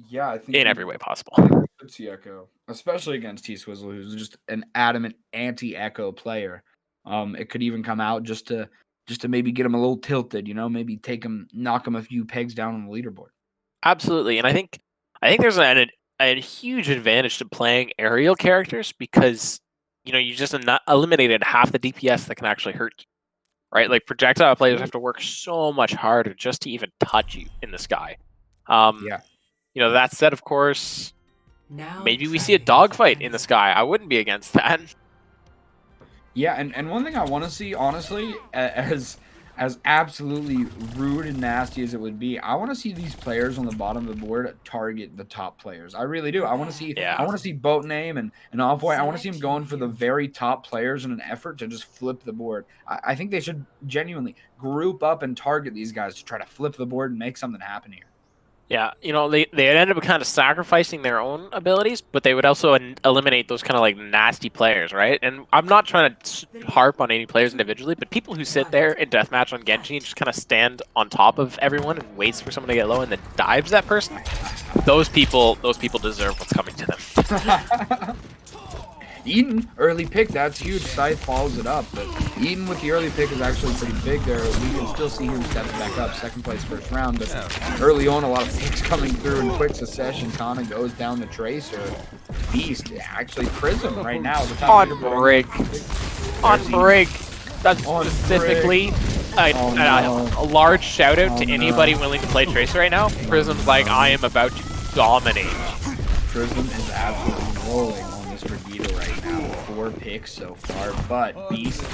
Yeah, I think in every way possible. It's the Echo, especially against T-Swizzle, who's just an adamant anti-Echo player. It could even come out just to maybe get him a little tilted, maybe knock him a few pegs down on the leaderboard. Absolutely, and I think there's a huge advantage to playing aerial characters because you just eliminated half the DPS that can actually hurt you, right? Like projectile players have to work so much harder just to even touch you in the sky. That said, of course, maybe we see a dogfight in the sky. I wouldn't be against that. Yeah, and one thing I want to see, honestly, as absolutely rude and nasty as it would be, I want to see these players on the bottom of the board target the top players. I really do. I want to see Boat Name and Off-White. I want to see them going for the very top players in an effort to just flip the board. I think they should genuinely group up and target these guys to try to flip the board and make something happen here. Yeah, they ended up kind of sacrificing their own abilities, but they would also eliminate those kind of like nasty players, right? And I'm not trying to harp on any players individually, but people who sit there in deathmatch on Genji and just kind of stand on top of everyone and waits for someone to get low and then dives that person, those people deserve what's coming to them. Eden, early pick, that's huge. Scythe follows it up, but Eden with the early pick is actually pretty big there. We can still see him stepping back up, second place first round, but early on, a lot of picks coming through in quick succession. Kana goes down the Tracer. Beast, actually Prism right now. On break. That's specifically a large shout out to anybody willing to play Tracer right now. Prism's like, I am about to dominate. Prism is absolutely rolling on this Brigitte right now. 4 picks so far, but Beast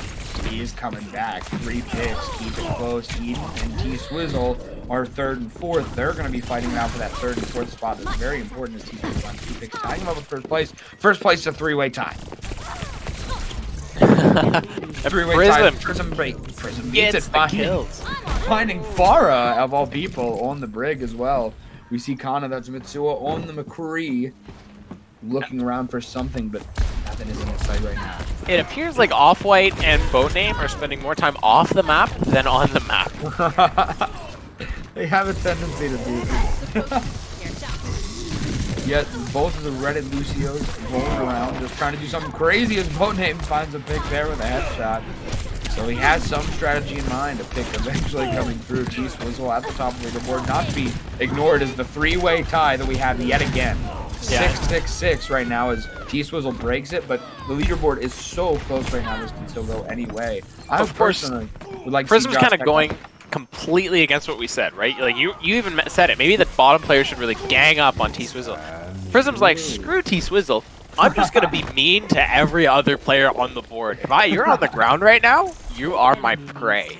is coming back. 3 picks, keep it close. Eden and T-Swizzle are third and fourth. They're going to be fighting now for that third and fourth spot. That's very important as T-Swizzle on 2 picks, tying him up with first place. First place, a 3-way tie. Three-way tie. Prism beats it. Finding Pharah, of all people, on the Brig as well. We see Kana, that's Mitsuo, on the McCree, looking around for something, but nothing is in his sight right now. It appears like Off-White and Boat Name are spending more time off the map than on the map. They have a tendency to do this. Yet both of the Reddit Lucios rolling around, just trying to do something crazy as Boat Name finds a pick there with a headshot. So he has some strategy in mind, a pick eventually coming through. T-Swizzle at the top of the leaderboard, not to be ignored, is the 3-way tie that we have yet again. 6-6-6 right now as T-Swizzle breaks it, but the leaderboard is so close right now, this can still go any way. I personally would like to see Prism's kind of going completely against what we said, right? Like you even said it. Maybe the bottom player should really gang up on T-Swizzle. Prism's like, screw T-Swizzle. I'm just going to be mean to every other player on the board. If you're on the ground right now, you are my prey.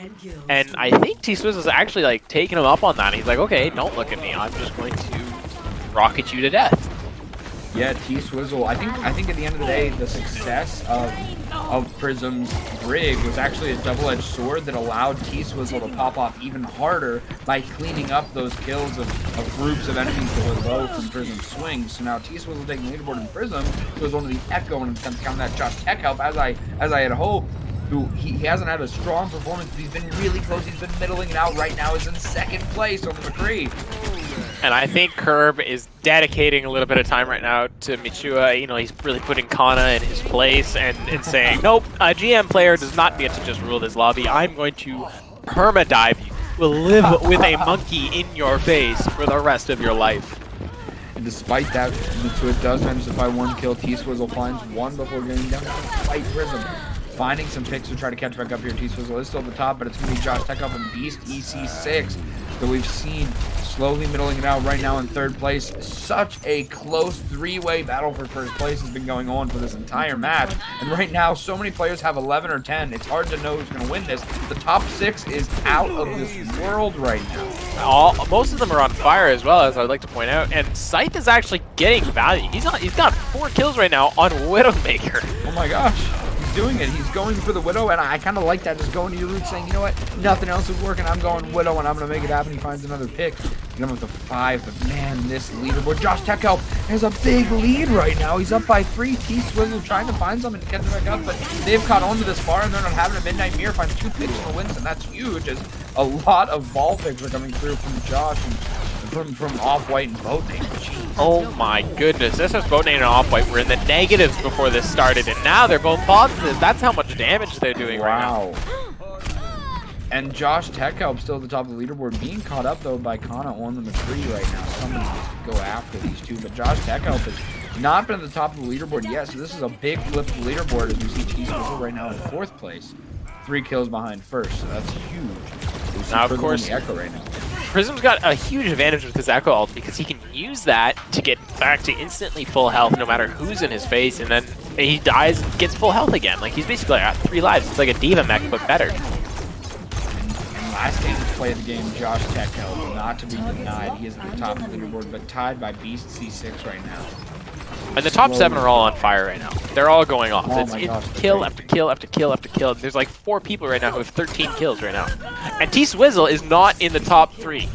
And I think T-Swizzle's actually like taking him up on that. He's like, okay, don't look at me. I'm just going to rocket you to death. Yeah, T-Swizzle. I think at the end of the day, the success of Prism's Brig was actually a double-edged sword that allowed T-Swizzle to pop off even harder by cleaning up those kills of groups of enemies that were low from Prism's swings. So now T-Swizzle taking the leaderboard in Prism was one of the Echo and attempts to counter that Josh Tech help as I had hoped. He hasn't had a strong performance, but he's been really close. He's been middling it out right now. Is in second place on the McCree. And I think Curb is dedicating a little bit of time right now to Michua. He's really putting Kana in his place and saying, nope, a GM player does not get to just rule this lobby. I'm going to perma-dive you. We'll live with a monkey in your face for the rest of your life. And despite that, Mitsua does manage to find one kill. T-Swizzle finds one before getting down to fight Prism. Finding some picks to try to catch back up here. T-Swizzle is still at the top, but it's going to be Josh Tech up and Beast EC6 that we've seen slowly middling it out right now in third place. Such a close three-way battle for first place has been going on for this entire match. And right now, so many players have 11 or 10. It's hard to know who's going to win this. The top 6 is out of this world right now. Most of them are on fire as well, as I'd like to point out. And Scythe is actually getting value. He's got 4 kills right now on Widowmaker. Oh my gosh. Doing it. He's going for the Widow, and I kind of like that. Just going to your roots, saying, you know what, nothing else is working. I'm going Widow, and I'm going to make it happen. He finds another pick. Get him up to 5, but man, this leaderboard. Josh Techhelp has a big lead right now. He's up by 3. T-Swizzle trying to find something to catch him back up, but they've caught on to this far, and they're not having a Midnight Mirror. Finds 2 picks in the wins, and that's huge, as a lot of ball picks are coming through from Josh and from Off-White and Boatname. Oh my goodness, this is Boatname and Off-White. We're in the negatives before this started, and now they're both positive. That's how much damage they're doing right now. And Josh Techhelp still at the top of the leaderboard, being caught up though by Kana on the McCree right now. Someone needs to go after these two, but Josh Techhelp has not been at the top of the leaderboard yet, so this is a big flip of the leaderboard as we see T-Swizzle right now in 4th place. 3 kills behind first, so that's huge. Now, of course, the Echo right now. Prism's got a huge advantage with his Echo ult because he can use that to get back to instantly full health no matter who's in his face, and then he dies and gets full health again. Like, he's basically got 3 lives. It's like a Diva mech, but better. And last game to play the game, Josh Techhelp, not to be denied. He is at the top of the leaderboard, but tied by Beast C6 right now. And the top 7 are all on fire right now. They're all going off. Oh It's gosh, kill after kill after kill after kill. There's like 4 people right now who have 13 kills right now. And T-Swizzle is not in the top 3.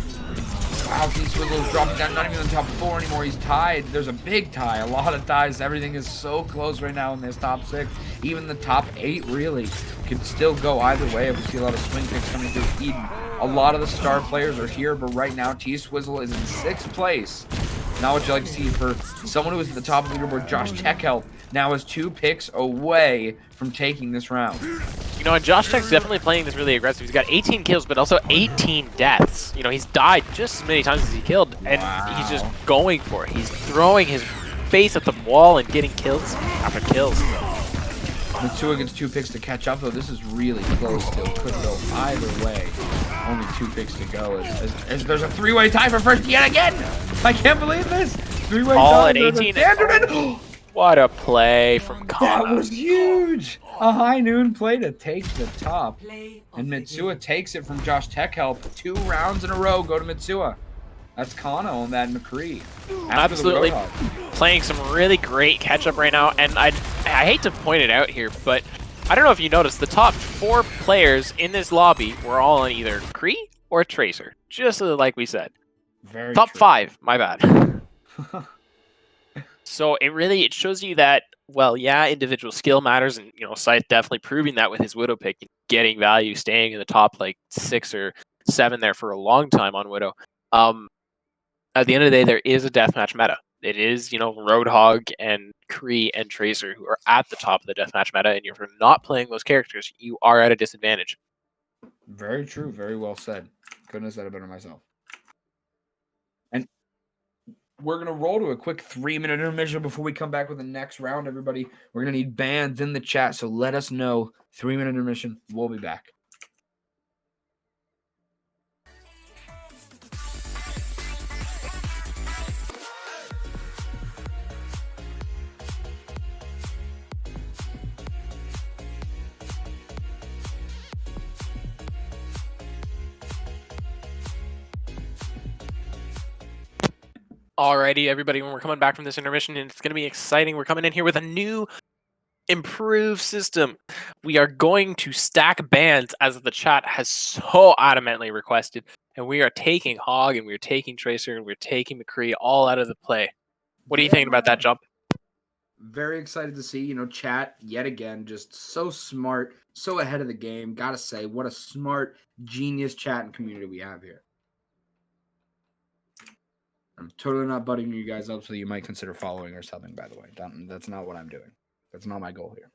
Wow, T-Swizzle is dropping down, not even in the top 4 anymore. He's tied. There's a big tie, a lot of ties. Everything is so close right now in this top 6. Even the top 8 really could still go either way if we see a lot of swing picks coming through Eden. A lot of the star players are here, but right now T-Swizzle is in 6th place. Not what you like to see for someone who is at the top of the leaderboard. Josh Techhelp now is 2 picks away from taking this round. You know, and Josh Tech's definitely playing this really aggressive. He's got 18 kills, but also 18 deaths. You know, he's died just as many times as he killed, and he's just going for it. He's throwing his face at the wall and getting kills after kills. Mitsua gets 2 picks to catch up, though. This is really close still. Could go either way. Only 2 picks to go as there's a 3-way tie for first yet again. I can't believe this. 3-way tie. All at 18. What a play from Kana. That was huge. A high noon play to take the top. And Mitsua takes it from Josh Techhelp. 2 rounds in a row go to Mitsua. That's Kana on that McCree. Absolutely playing some really great catch-up right now. And I hate to point it out here, but I don't know if you noticed, the top 4 players in this lobby were all on either Kree or Tracer. Just like we said. Very top true. 5, my bad. So it shows you that, well, yeah, individual skill matters, and you know, Scythe definitely proving that with his Widow pick, getting value, staying in the top like 6 or 7 there for a long time on Widow. At the end of the day, there is a deathmatch meta. It is, you know, Roadhog and Kree and Tracer who are at the top of the deathmatch meta, and if you're not playing those characters, you are at a disadvantage. Very true. Very well said. Couldn't have said it better myself. And we're going to roll to a quick 3-minute intermission before we come back with the next round, everybody. We're going to need bans in the chat, so let us know. 3-minute intermission. We'll be back. Alrighty, everybody, when we're coming back from this intermission, and it's going to be exciting. We're coming in here with a new, improved system. We are going to stack bans, as the chat has so adamantly requested, and we are taking Hog, and we're taking Tracer, and we're taking McCree all out of the play. What are you thinking about that, Jump? Very excited to see, you know, chat yet again, just so smart, so ahead of the game. Gotta say, what a smart, genius chat and community we have here. I'm totally not butting you guys up, so you might consider following or something, by the way. That's not what I'm doing. That's not my goal here.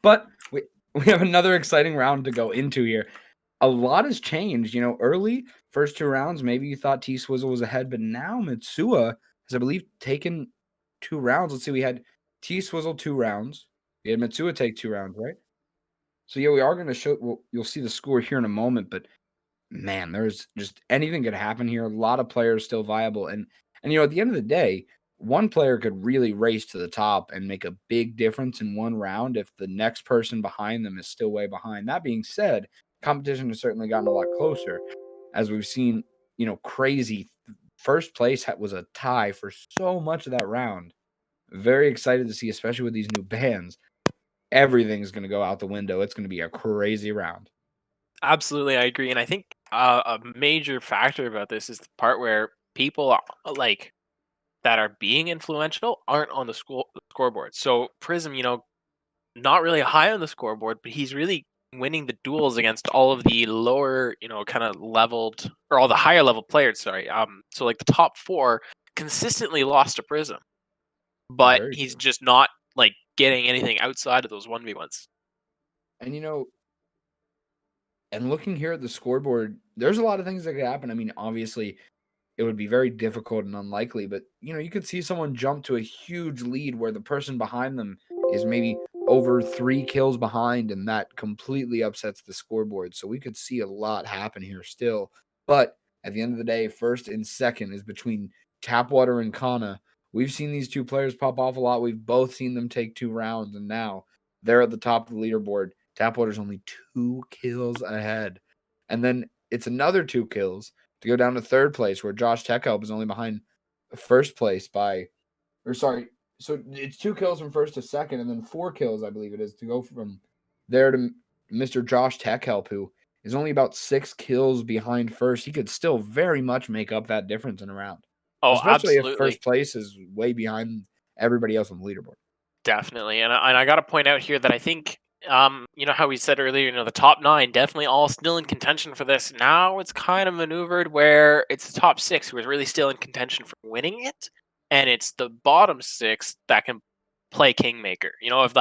But we have another exciting round to go into here. a lot has changed. Early first 2 rounds, maybe you thought T Swizzle was ahead, but now Mitsua has, I believe, taken 2 rounds. Let's see, we had T Swizzle 2 rounds. We had Mitsua take 2 rounds, right? So yeah, we are going to show. Well, you'll see the score here in a moment, but man, there's just anything could happen here. A lot of players still viable, and at the end of the day, one player could really race to the top and make a big difference in one round if the next person behind them is still way behind. That being said, competition has certainly gotten a lot closer, as we've seen. Crazy first place was a tie for so much of that round. Very excited to see, especially with these new bans. Everything's going to go out the window. It's going to be a crazy round. Absolutely, I agree, and I think a major factor about this is the part where people like that are being influential aren't on the scoreboard. So Prism, not really high on the scoreboard, but he's really winning the duels against all of the lower, kind of leveled or all the higher level players. Sorry, so like the top four consistently lost to Prism, but Very he's true. just not like getting anything outside of those 1v1s. And and looking here at the scoreboard, there's a lot of things that could happen. I mean, obviously, it would be very difficult and unlikely, but you could see someone jump to a huge lead where the person behind them is maybe over 3 kills behind, and that completely upsets the scoreboard. So we could see a lot happen here still. But at the end of the day, first and second is between Tapwater and Kana. We've seen these two players pop off a lot. We've both seen them take 2 rounds, and now they're at the top of the leaderboard. Tapwater's only 2 kills ahead. And then it's another 2 kills to go down to third place, where Josh Techhelp is only behind first place by, or sorry, so it's 2 kills from first to second, and then 4 kills, I believe it is, to go from there to Mr. Josh Techhelp, who is only about 6 kills behind first. He could still very much make up that difference in a round, Oh, especially if absolutely. first place is way behind everybody else on the leaderboard. Definitely, and I got to point out here that I think, how we said earlier, the top nine definitely all still in contention for this. Now it's kind of maneuvered where it's the top six who is really still in contention for winning it, and it's the bottom six that can play Kingmaker. If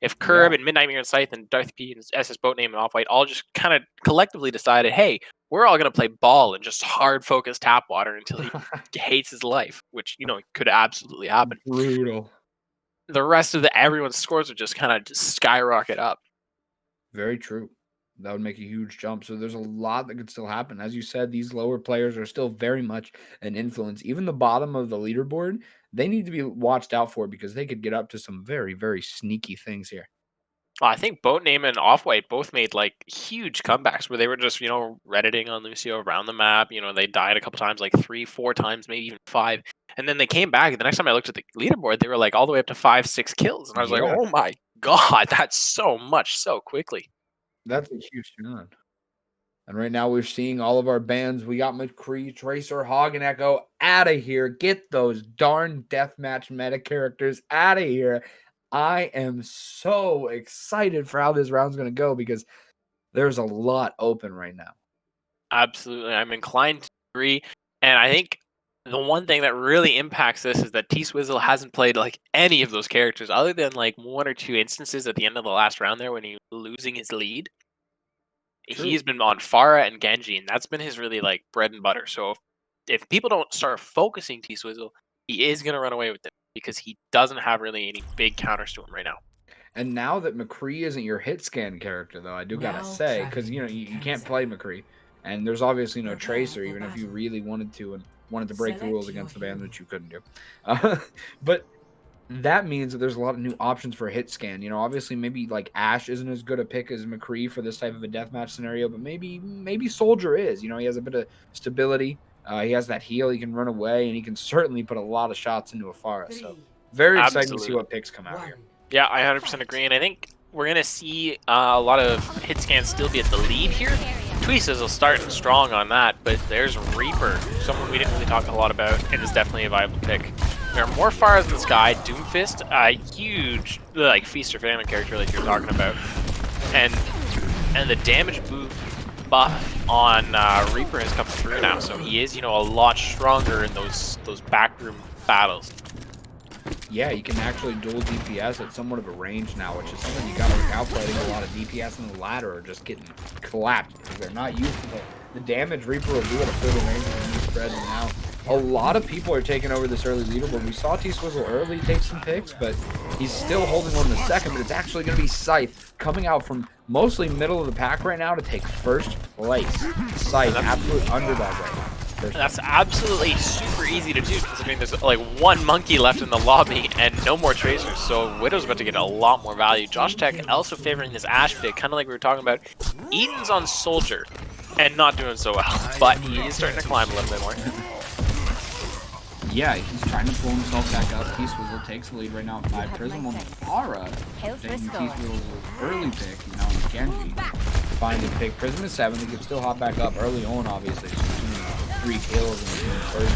Yeah. Curb and Midnight Mirror and Scythe and Darth P and SS Boatname and Off White all just kind of collectively decided, hey, we're all gonna play ball and just hard focus Tapwater until he hates his life, which could absolutely happen. Brutal. The rest of everyone's scores would just kind of just skyrocket up. Very true. That would make a huge jump. So there's a lot that could still happen. As you said, these lower players are still very much an influence. Even the bottom of the leaderboard, they need to be watched out for because they could get up to some very, very sneaky things here. I think Boatname and Off White both made like huge comebacks where they were just redditing on Lucio around the map. They died a couple times, like 3, 4 times, maybe even 5, and then they came back. And the next time I looked at the leaderboard, they were like all the way up to 5, 6 kills, and I was like, Yeah, oh my god, that's so much so quickly. that's a huge turn. And right now we're seeing all of our bands. We got McCree, Tracer, Hog, and Echo out of here. Get those darn deathmatch meta characters out of here. I am so excited for how this round's going to go because there's a lot open right now. Absolutely, I'm inclined to agree, and I think the one thing that really impacts this is that T Swizzle hasn't played like any of those characters other than like 1 or 2 instances at the end of the last round there when he was losing his lead. True. He's been on Pharah and Genji, and that's been his really like bread and butter. So if people don't start focusing T Swizzle, he is gonna run away with it because he doesn't have really any big counters to him right now. And now that McCree isn't your hit scan character, though, I do gotta say, because you can't play McCree, and there's obviously no Tracer, even if you really wanted to and wanted to break the rules against the ban, which you couldn't do. But that means that there's a lot of new options for hit scan. Obviously maybe like Ashe isn't as good a pick as McCree for this type of a deathmatch scenario, but maybe Soldier is. He has a bit of stability. He has that heal. He can run away, and he can certainly put a lot of shots into a Pharah. So very exciting to see what picks come out here. Yeah, I 100% agree, and I think we're gonna see a lot of hit scans still be at the lead here. Tweezers will start starting strong on that, but there's Reaper, someone we didn't really talk a lot about, and is definitely a viable pick. There are more Pharahs in the sky. Doomfist, a huge like feast or famine character like you're talking about, and the damage buff on Reaper has come through now, so he is a lot stronger in those backroom battles. Yeah, you can actually dual DPS at somewhat of a range now, which is something you gotta look out for. I think a lot of DPS in the ladder are just getting collapsed because they're not used to the damage Reaper will do at a further range when you spread. And now a lot of people are taking over this early leaderboard. We saw T-Swizzle early take some picks, but he's still holding on the second, but it's actually going to be Scythe coming out from mostly middle of the pack right now to take first place. Scythe, absolute underdog right now. That's absolutely super easy to do because I mean there's like one monkey left in the lobby and no more tracers, so Widow's about to get a lot more value. Josh Tech also favoring this Ashe pick, kind of like we were talking about. Eden's on Soldier and not doing so well, but he is starting to climb a little bit more. Yeah, he's trying to pull himself back up. T-Swizzle takes the lead right now at 5 Prism on the Pharah. T-Swizzle's early pick, you know, Genji. Find a pick. Prism is 7. He can still hop back up early on, obviously. So 3 kills and first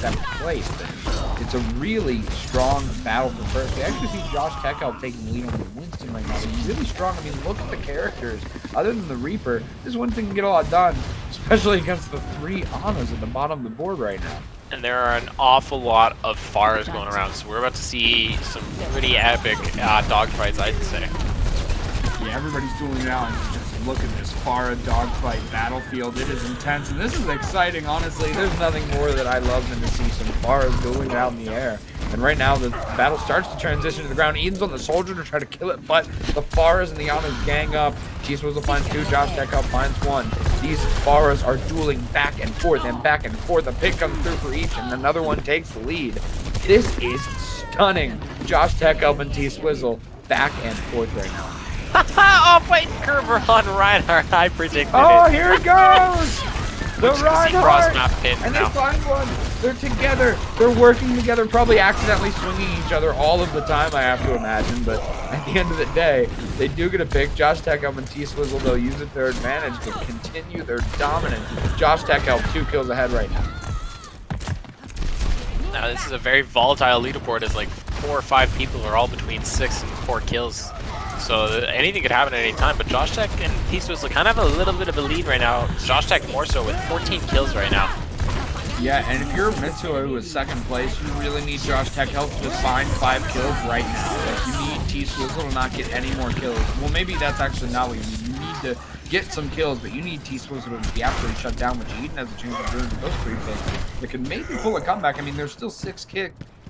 and 7th place. But it's a really strong battle for first. We actually see Josh Tech help taking the lead on the Winston right now. He's really strong. I mean, look at the characters. Other than the Reaper, this Winston can get a lot done, especially against the 3 Anas at the bottom of the board right now. And there are an awful lot of Pharas going around, so we're about to see some pretty epic dogfights, I'd say. Yeah, everybody's dueling out and just look at this Pharah dogfight battlefield. It is intense, and this is exciting, honestly. There's nothing more that I love than to see some Pharas dueling out in the air. And right now, the battle starts to transition to the ground. Eden's on the Soldier to try to kill it, but the Pharas and the Anas gang up. T-Swizzle finds 2, Josh Tech up finds 1. These Pharas are dueling back and forth and back and forth. A pick comes through for each, and another one takes the lead. This is stunning. Josh Tech up and T-Swizzle back and forth right now. Off-white Kerber on Reinhardt, I predicted Oh, it. here it goes! The Reinhardt! And now. they find one. They're together. They're working together, probably accidentally swinging each other all of the time, I have to imagine. But at the end of the day, they do get a pick. Josh Tech up and T-Swizzle, they'll use it to their advantage to continue their dominance. Josh Tech up 2 kills ahead right now. Now, this is a very volatile leaderboard as like 4 or 5 people are all between 6 and 4 kills. So anything could happen at any time, but Josh Tech and T-Swizzle kind of have a little bit of a lead right now. Josh Tech more so with 14 kills right now. Yeah, and if you're Mitsuo who is 2nd place, you really need Josh Tech help to find 5 kills right now. Like, you need T-Swizzle to not get any more kills. Well, maybe that's actually not what you need. You need to get some kills, but you need T-Swizzle to be absolutely shut down, which Eden has a chance of doing with those 3 picks. They could maybe pull a comeback. I mean, there's still 6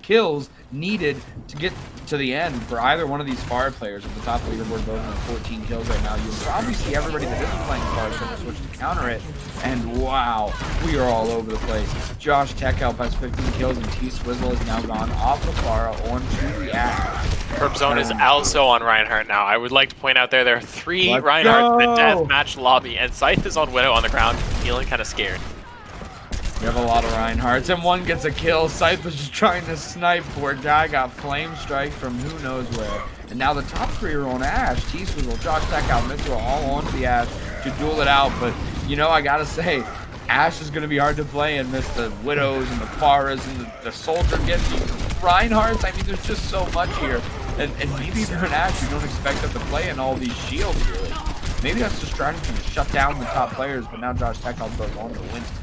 kills needed to get to the end for either one of these Pharah players at the top leaderboard, both with 14 kills right now. You'll probably see everybody that isn't playing Pharah start to switch to counter it, and wow, we are all over the place. Josh Tech help has 15 kills, and T-Swizzle has now gone off the Pharah onto the Ash. Herb Zone is also on Reinhardt now. I would like to point out there are 3 Reinhardts in the deathmatch lobby, and Scythe is on Widow on the ground, feeling kind of scared. We have a lot of Reinhardts, and one gets a kill. Scythe was just trying to snipe. Poor guy got flame strike from who knows where. And now the top 3 are on Ashe. T-Swizzle, Josh Tech out, Mitchell all onto the Ashe to duel it out. But, you know, I gotta say, Ashe is going to be hard to play and miss the Widows and the Pharas and the Soldier gets you. Reinhardts, I mean, there's just so much here. And maybe if you're an Ashe, you don't expect them to play in all these shields, really. Maybe that's the strategy to shut down the top players, but now Josh Tech goes on to Winston.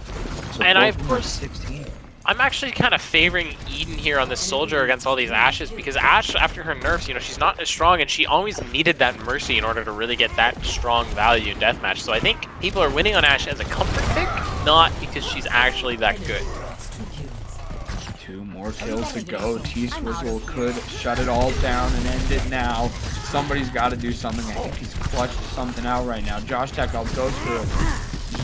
So and I, of course, 16. I'm actually kind of favoring Eden here on this Soldier against all these Ashes because Ashe, after her nerfs, you know, she's not as strong and she always needed that Mercy in order to really get that strong value in deathmatch. So I think people are winning on Ashe as a comfort pick, not because she's actually that good. 2 more kills to go. T-Swizzle could shut it all down and end it now. Somebody's got to do something. I think he's clutched something out right now. Josh Tech goes for it.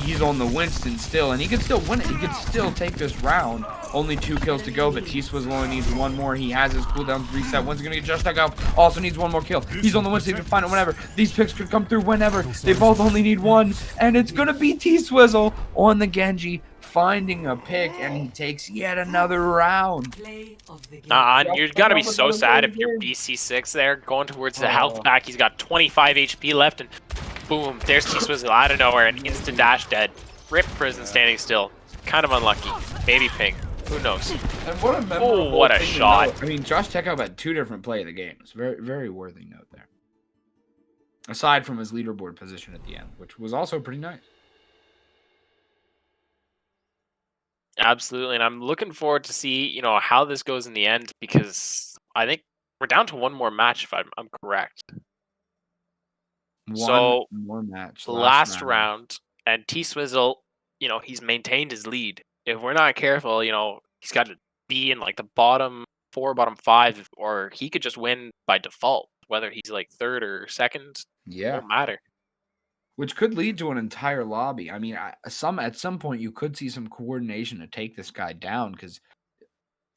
He's on the Winston still, and he can still win it. He can still take this round. Only 2 kills to go, but T-Swizzle only needs 1 more. He has his cooldowns reset. When's going to get Josh Tech out? Also needs 1 more kill. He's on the Winston. He can find it whenever. These picks could come through whenever. They both only need 1, and it's going to be T-Swizzle on the Genji, finding a pick, and he takes yet another round. And you've got to be so sad if you're BC6 there, going towards the health pack. He's got 25 HP left, and boom, there's T-Swizzle out of nowhere, an instant dash dead. Rip Prison standing still. Kind of unlucky. Maybe ping. Who knows? And what a memorable what a shot. I mean, Josh Tech had 2 different play of the game. It's very, very worthy note there. Aside from his leaderboard position at the end, which was also pretty nice. Absolutely, and I'm looking forward to see, you know, how this goes in the end because I think we're down to one more match if I'm correct. One So more match, last last round. round, and T Swizzle, he's maintained his lead. If we're not careful, he's got to be in like the bottom four, bottom five, or he could just win by default. Whether he's like third or second, Yeah. won't matter. Which could lead to an entire lobby. I mean, at some point you could see some coordination to take this guy down because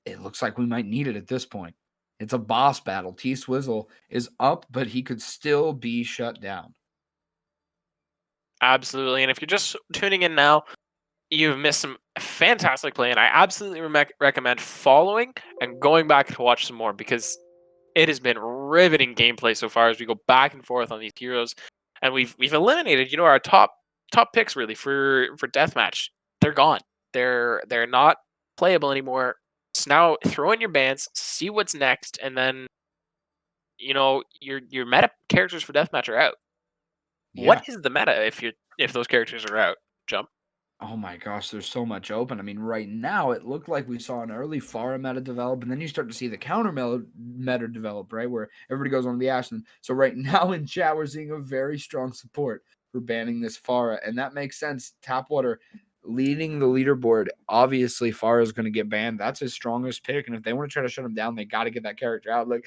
it looks like we might need it at this point. It's a boss battle. T Swizzle is up, but he could still be shut down. Absolutely. And if you're just tuning in now, you've missed some fantastic play, and I absolutely recommend following and going back to watch some more because it has been riveting gameplay so far as we go back and forth on these heroes, and we've eliminated our top picks really for deathmatch. They're gone. They're not playable anymore. So now throw in your bans, see what's next, and then your meta characters for deathmatch are out. What Yeah. is the meta if those characters are out? Jump. Oh my gosh, there's so much open. I mean, right now it looked like we saw an early Pharah meta develop, and then you start to see the counter meta develop, right? Where everybody goes on the Ashen. So right now in chat, we're seeing a very strong support for banning this Pharah, and that makes sense. Tapwater leading the leaderboard. Obviously, Pharah is going to get banned. That's his strongest pick, and if they want to try to shut him down, they got to get that character out. Like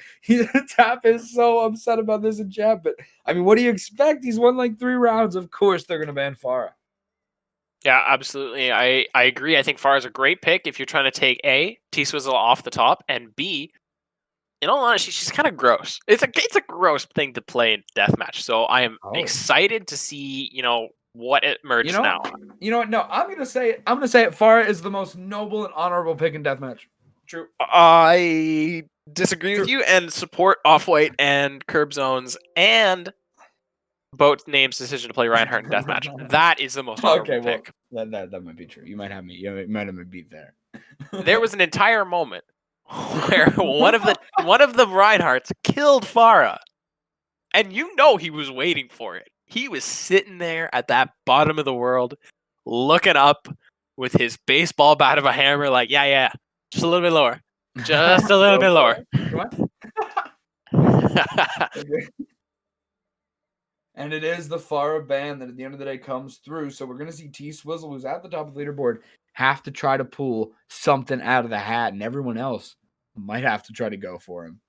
Tap is so upset about this in chat, but I mean, what do you expect? He's won like 3 rounds. Of course, they're going to ban Pharah. Yeah, absolutely. I agree. I think Far is a great pick if you're trying to take A, T Swizzle off the top, and B, in all honesty, she's kind of gross. It's a gross thing to play in deathmatch. So I am Oh. excited to see, what it emerges now. You know what? No, I'm gonna say it. Farah is the most noble and honorable pick in deathmatch. True. I disagree with you and support Off White and Curb Zones and Boat Name's decision to play Reinhardt in deathmatch. That is the most honorable Okay, well, pick. that might be true. You might have me. You might have me beat there. There was an entire moment where one of the Reinhardts killed Farah, and he was waiting for it. He was sitting there at that bottom of the world, looking up with his baseball bat of a hammer, like, yeah, just a little bit lower, just a little bit lower. Come on. Okay. And it is the Farah ban that at the end of the day comes through. So we're going to see T Swizzle, who's at the top of the leaderboard, have to try to pull something out of the hat, and everyone else might have to try to go for him.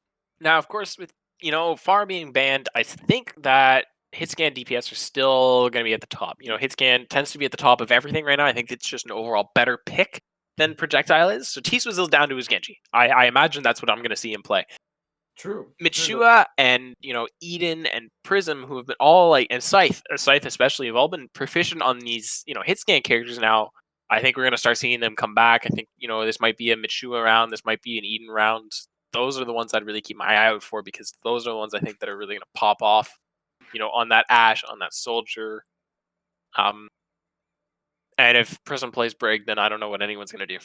Now, of course, with Farah being banned, I think that Hitscan DPS are still going to be at the top. Hitscan tends to be at the top of everything right now. I think it's just an overall better pick than Projectile is. So T Swizzle's down to his Genji. I imagine that's what I'm going to see him play. True. Mitsua and Eden and Prism, who have been all like, and Scythe especially, have all been proficient on these hit scan characters now. I think we're gonna start seeing them come back. I think this might be a Mitsua round, this might be an Eden round. Those are the ones I'd really keep my eye out for because those are the ones I think that are really gonna pop off. On that Ashe, on that Soldier. And if Prism plays Brig, then I don't know what anyone's gonna do.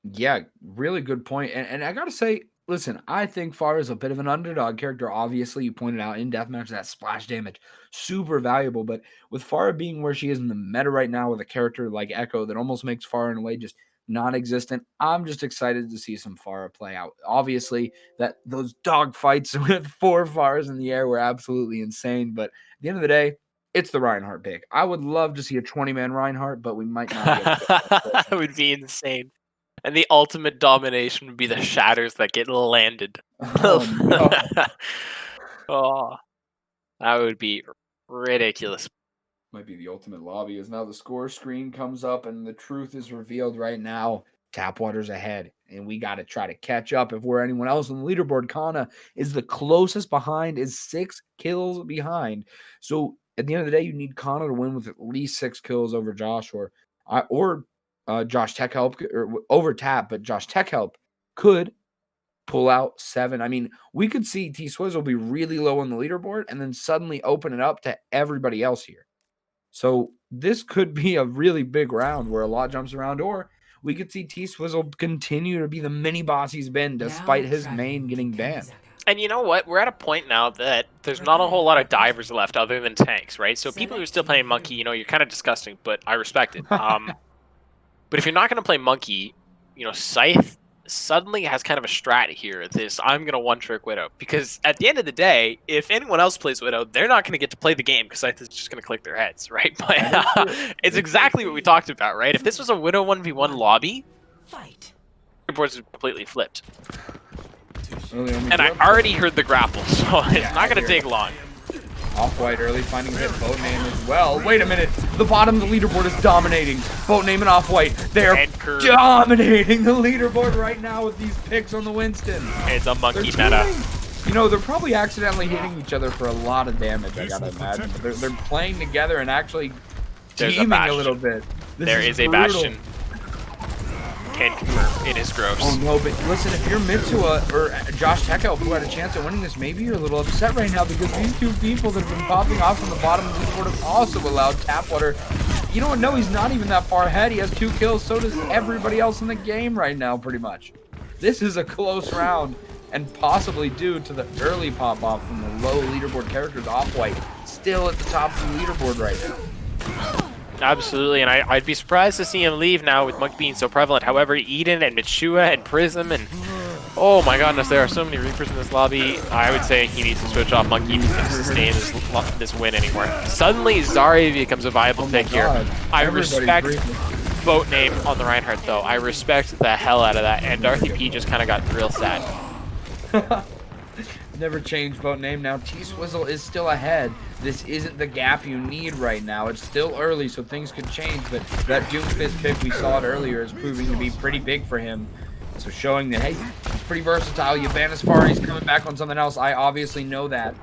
Yeah, really good point. And I gotta say, listen, I think Farah is a bit of an underdog character. Obviously, you pointed out in deathmatch that splash damage, super valuable. But with Farah being where she is in the meta right now, with a character like Echo that almost makes Farah in a way just non-existent, I'm just excited to see some Farah play out. Obviously, that those dog fights with 4 Farahs in the air were absolutely insane. But at the end of the day, it's the Reinhardt pick. I would love to see a 20-man Reinhardt, but we might not be able to get that. That would be insane. And the ultimate domination would be the shatters that get landed. Oh no. Oh, that would be ridiculous. Might be the ultimate lobby as now the score screen comes up and the truth is revealed right now. Tapwater's ahead, and we got to try to catch up. If we're anyone else on the leaderboard, Kana is the closest behind, is 6 kills behind. So at the end of the day, you need Kana to win with at least 6 kills over Josh or Josh Tech Help or over Tap, but Josh Tech Help could pull out 7. I mean, we could see T Swizzle be really low on the leaderboard and then suddenly open it up to everybody else here. So this could be a really big round where a lot jumps around, or we could see T Swizzle continue to be the mini boss he's been despite his main getting banned. And you know what? We're at a point now that there's not a whole lot of divers left other than tanks, right? So people who are still playing Monkey, you're kind of disgusting, but I respect it. But if you're not going to play Monkey, Scythe suddenly has kind of a strat here. This I'm gonna one-trick Widow, because at the end of the day, if anyone else plays Widow, they're not gonna get to play the game because Scythe is just gonna click their heads, right? But it's exactly what we talked about, right? If this was a Widow 1v1 lobby, boards are completely flipped. And I already heard the grapple, so it's not gonna take long. Off-White early finding hit Boatname as well. Wait a minute. The bottom of the leaderboard is dominating. Boatname and Off-White, they're dominating the leaderboard right now with these picks on the Winston. It's a monkey meta. You know, they're probably accidentally hitting each other for a lot of damage, I gotta imagine. They're playing together and actually teaming a little bit. There is a Bastion. Can confirm. It is gross. Oh no, but listen, if you're Mitsuha or Josh Tekko who had a chance at winning this, maybe you're a little upset right now because these two people that have been popping off from the bottom of the board have also allowed Tapwater. You know what? No, he's not even that far ahead. He has 2 kills. So does everybody else in the game right now, pretty much. This is a close round, and possibly due to the early pop-off from the low leaderboard characters. Off-White still at the top of the leaderboard right now. Absolutely, and I'd be surprised to see him leave now with Monkey being so prevalent. However, Eden and Mitsuha and Prism and oh my goodness, there are so many Reapers in this lobby. I would say he needs to switch off Monkey if he can sustain this win anymore. Suddenly, Zari becomes a viable pick here. I respect Boatname on the Reinhardt though. I respect the hell out of that, and Darthy P just kind of got real sad. Never changed Boatname. Now T-Swizzle is still ahead. This isn't the gap you need right now. It's still early, so things could change, but that Doomfist pick, we saw it earlier, is proving to be pretty big for him. So showing that, hey, he's pretty versatile. Yavan he's coming back on something else. I obviously know that.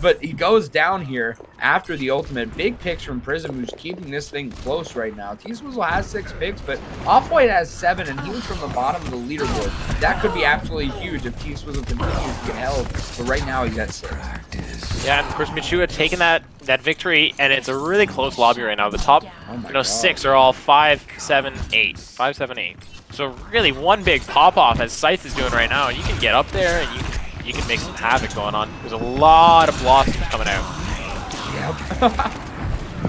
But he goes down here after the ultimate. Big picks from Prism, who's keeping this thing close right now. T-Swizzle has 6 picks, but Off-White has 7, and he was from the bottom of the leaderboard. That could be absolutely huge if T-Swizzle continues to get held, but right now he's at 6. Yeah, and of course Mitsuha taking that victory, and it's a really close lobby right now. The top 6 are all 5, 7, 8. 5, 7, 8. So really one big pop-off as Scythe is doing right now, and you can get up there and you can make some havoc going on. There's a lot of blossoms coming out. Yep.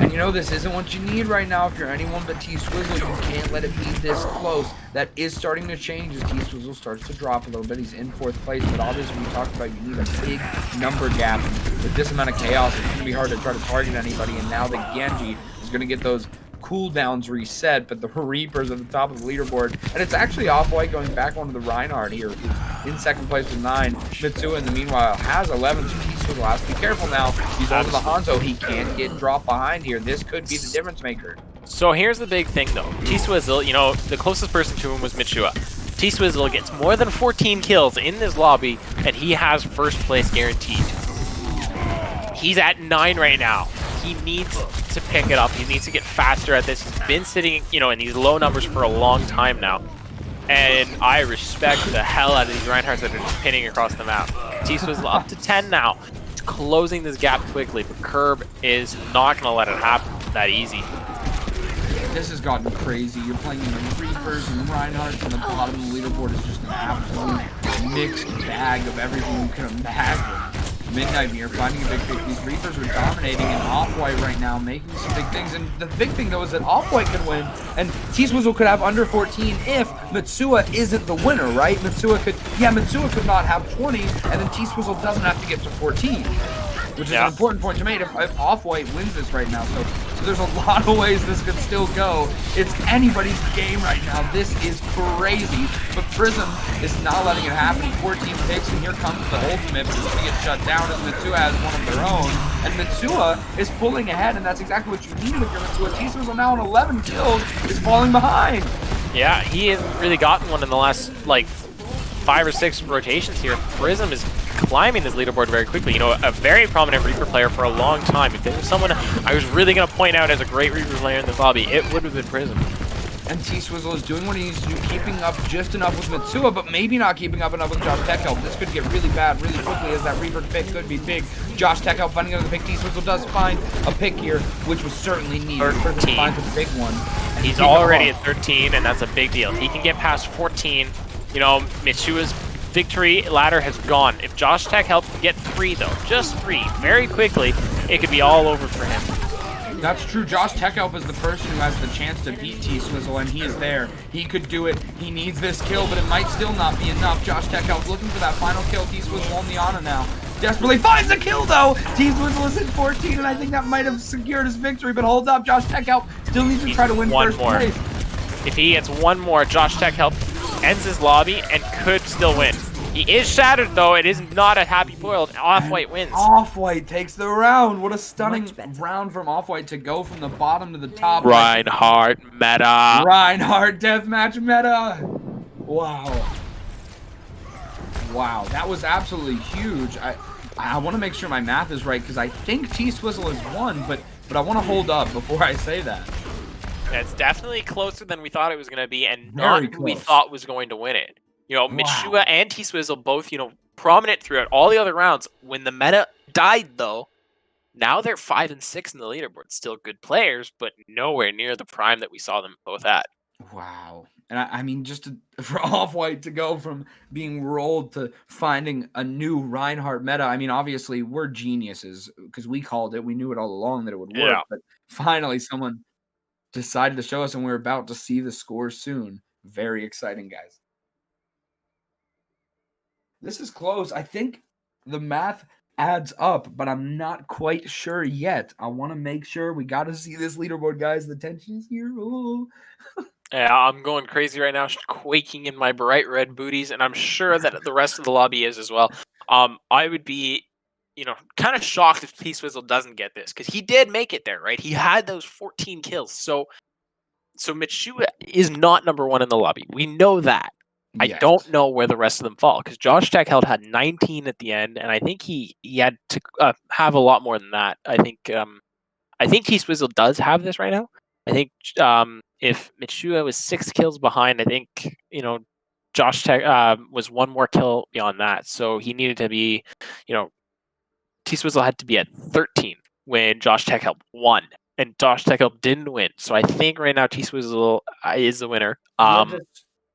And you know, this isn't what you need right now if you're anyone but T-Swizzle. You can't let it be this close. That is starting to change as T-Swizzle starts to drop a little bit. He's in 4th place, but obviously we talked about you need a big number gap. With this amount of chaos, it's going to be hard to try to target anybody, and now the Genji is going to get those cooldowns reset, but the Reapers at the top of the leaderboard, and it's actually Off-White going back onto the Reinhardt here, who's in 2nd place with 9. Mitsuha, in the meanwhile, has 11, so T-Swizzle has to be careful now. He's over the Hanzo. He can't get dropped behind here. This could be the difference maker. So here's the big thing, though. T-Swizzle, you know, the closest person to him was Mitsuha. T-Swizzle gets more than 14 kills in this lobby, and he has 1st place guaranteed. He's at 9 right now. He needs to pick it up. He needs to get faster at this. He's been sitting, you know, in these low numbers for a long time now. And I respect the hell out of these Reinhardts that are just pinning across the map. T-Swizzle up to 10 now. He's closing this gap quickly, but Curb is not going to let it happen that easy. This has gotten crazy. You're playing the Reapers and Reinhardts, and the bottom of the leaderboard is just an absolute mixed bag of everything you can imagine. Midnight here, finding a big pick. These Reapers are dominating, and Off-White right now making some big things. And the big thing, though, is that Off-White could win, and T-Swizzle could have under 14 if Mitsuha isn't the winner, right? Mitsuha could not have 20, and then T-Swizzle doesn't have to get to 14, which is an important point to make if Off-White wins this right now. So there's a lot of ways this could still go. It's anybody's game right now. This is crazy, but Prism is not letting it happen. 14 picks, and here comes the ultimate, but it's going to get shut down as Mitsuha has one of their own. And Mitsuha is pulling ahead, and that's exactly what you need with your Mitsuha. T-Swizzle now on 11 kills is falling behind. Yeah, he hasn't really gotten one in the last, like, 5 or 6 rotations here. Prism is climbing this leaderboard very quickly. You know, a very prominent Reaper player for a long time. If there was someone I was really going to point out as a great Reaper player in this lobby, it would have been Prism. And T-Swizzle is doing what he needs to do, keeping up just enough with Mitsuha, but maybe not keeping up enough with Josh Tekko. This could get really bad really quickly as that Reaper pick could be big. Josh Tekko finding another pick. T-Swizzle does find a pick here, which was certainly needed. 13. Finds a big one. He's already at 13, and that's a big deal. If he can get past 14, you know, Mitsuha's victory ladder has gone. If Josh Tech helped get 3, though, just 3, very quickly, it could be all over for him. That's true. Josh Techhelp is the person who has the chance to beat T-Swizzle, and he is there. He could do it. He needs this kill, but it might still not be enough. Josh Techhelp looking for that final kill. T-Swizzle on the honor now. Desperately finds a kill, though! T-Swizzle is at 14, and I think that might have secured his victory, but hold up. Josh Techhelp still needs to try to win first place. If he gets one more, Josh Techhelp ends his lobby and could still win. He is shattered, though. It is not a happy boil. Off-White wins. Off-White takes the round. What a stunning round from Off-White to go from the bottom to the top. Reinhardt meta. Reinhardt deathmatch meta. Wow. Wow, that was absolutely huge. I want to make sure my math is right because I think T-Swizzle has won, but I want to hold up before I say that. Yeah, it's definitely closer than we thought it was going to be, and not who we thought was going to win it. You know, Mitsuha and T-Swizzle both, you know, prominent throughout all the other rounds. When the meta died, though, now they're 5 and 6 in the leaderboard. Still good players, but nowhere near the prime that we saw them both at. Wow. And I mean, just for Off-White to go from being rolled to finding a new Reinhardt meta, I mean, obviously, we're geniuses because we called it. We knew it all along that it would work. Yeah. But finally, someone decided to show us, and we're about to see the score soon. Very exciting, guys. This is close. I think the math adds up, but I'm not quite sure yet. I want to make sure. We got to see this leaderboard, guys. The tension is here. Oh. Yeah, I'm going crazy right now, quaking in my bright red booties, and I'm sure that the rest of the lobby is as well. I would be, you know, kind of shocked if T-Swizzle doesn't get this, because he did make it there, right? He had those 14 kills. So Mitsuha is not number 1 in the lobby. We know that. Yes. I don't know where the rest of them fall, because Josh Techhelp had 19 at the end, and I think he had to have a lot more than that. I think T-Swizzle does have this right now. I think if Mitsuha was 6 kills behind, I think, you know, Josh Tech was 1 more kill beyond that. So he needed to be, you know, T-Swizzle had to be at 13 when Josh Techhelp won, and Josh Techhelp didn't win. So I think right now T-Swizzle is the winner.